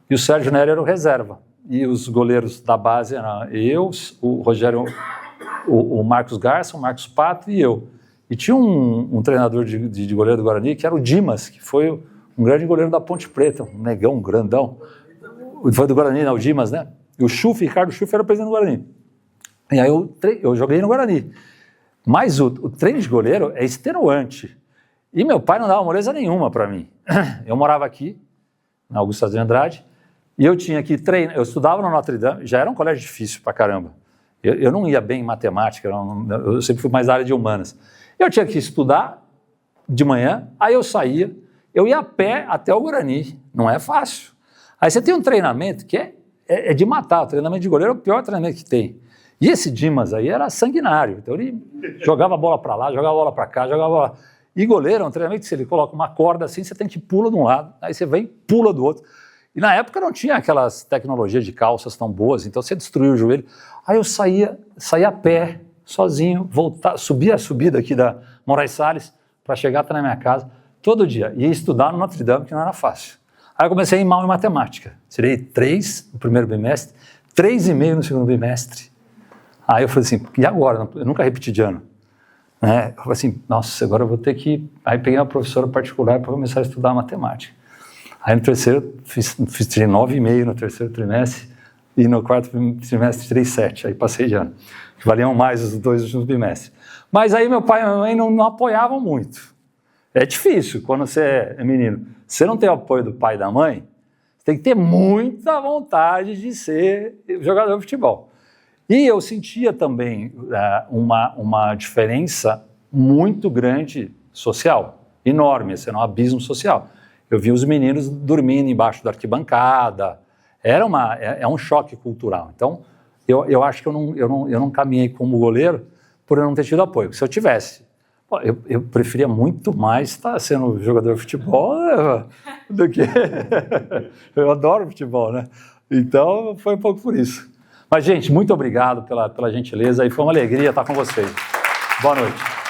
e o Sérgio Nery era o reserva. E os goleiros da base eram eu, o Rogério, o Marcos Garça, o Marcos Pato e eu. E tinha um treinador de goleiro do Guarani que era o Dimas, que foi um grande goleiro da Ponte Preta, um negão, um grandão. Foi do Guarani, não, o Dimas, né? E o Ricardo Schuff era o presidente do Guarani. E aí eu joguei no Guarani. Mas o treino de goleiro é extenuante. E meu pai não dava moleza nenhuma para mim. Eu morava aqui, na Augusto de Andrade, e eu tinha que treinar. Eu estudava no Notre Dame, já era um colégio difícil pra caramba. Eu não ia bem em matemática, eu sempre fui mais da área de humanas. Eu tinha que estudar de manhã, aí eu saía, eu ia a pé até o Guarani, não é fácil. Aí você tem um treinamento que é de matar, o treinamento de goleiro é o pior treinamento que tem. E esse Dimas aí era sanguinário, então ele jogava a bola para lá, jogava a bola para cá, jogava a bola... E goleiro é um treinamento que se ele coloca uma corda assim, você tem que pula de um lado, aí você vem pula do outro. E na época não tinha aquelas tecnologias de calças tão boas, então você destruiu o joelho. Aí eu saía a pé, sozinho, subia a subida aqui da Moraes Salles para chegar até na minha casa, todo dia. Ia estudar no Notre Dame, que não era fácil. Aí eu comecei a ir mal em matemática. Tirei 3 no primeiro bimestre, 3,5 no segundo bimestre. Aí eu falei assim, e agora? Eu nunca repeti de ano. Eu falei assim, nossa, agora eu vou ter que... Aí peguei uma professora particular para começar a estudar matemática. Aí no terceiro, tirei 9,5 no terceiro trimestre e no quarto trimestre tirei 7. Aí passei de ano. Valiam mais os 2 últimos bimestres. Mas aí meu pai e minha mãe não apoiavam muito. É difícil quando você é menino. Você não tem o apoio do pai e da mãe, você tem que ter muita vontade de ser jogador de futebol. E eu sentia também uma diferença muito grande social, enorme, esse era um abismo social. Eu vi os meninos dormindo embaixo da arquibancada, é um choque cultural. Então, eu acho que eu não caminhei como goleiro por eu não ter tido apoio. Se eu tivesse, eu preferia muito mais estar sendo jogador de futebol do que... Eu adoro futebol, né? Então, foi um pouco por isso. Mas, gente, muito obrigado pela gentileza e foi uma alegria estar com vocês. Boa noite.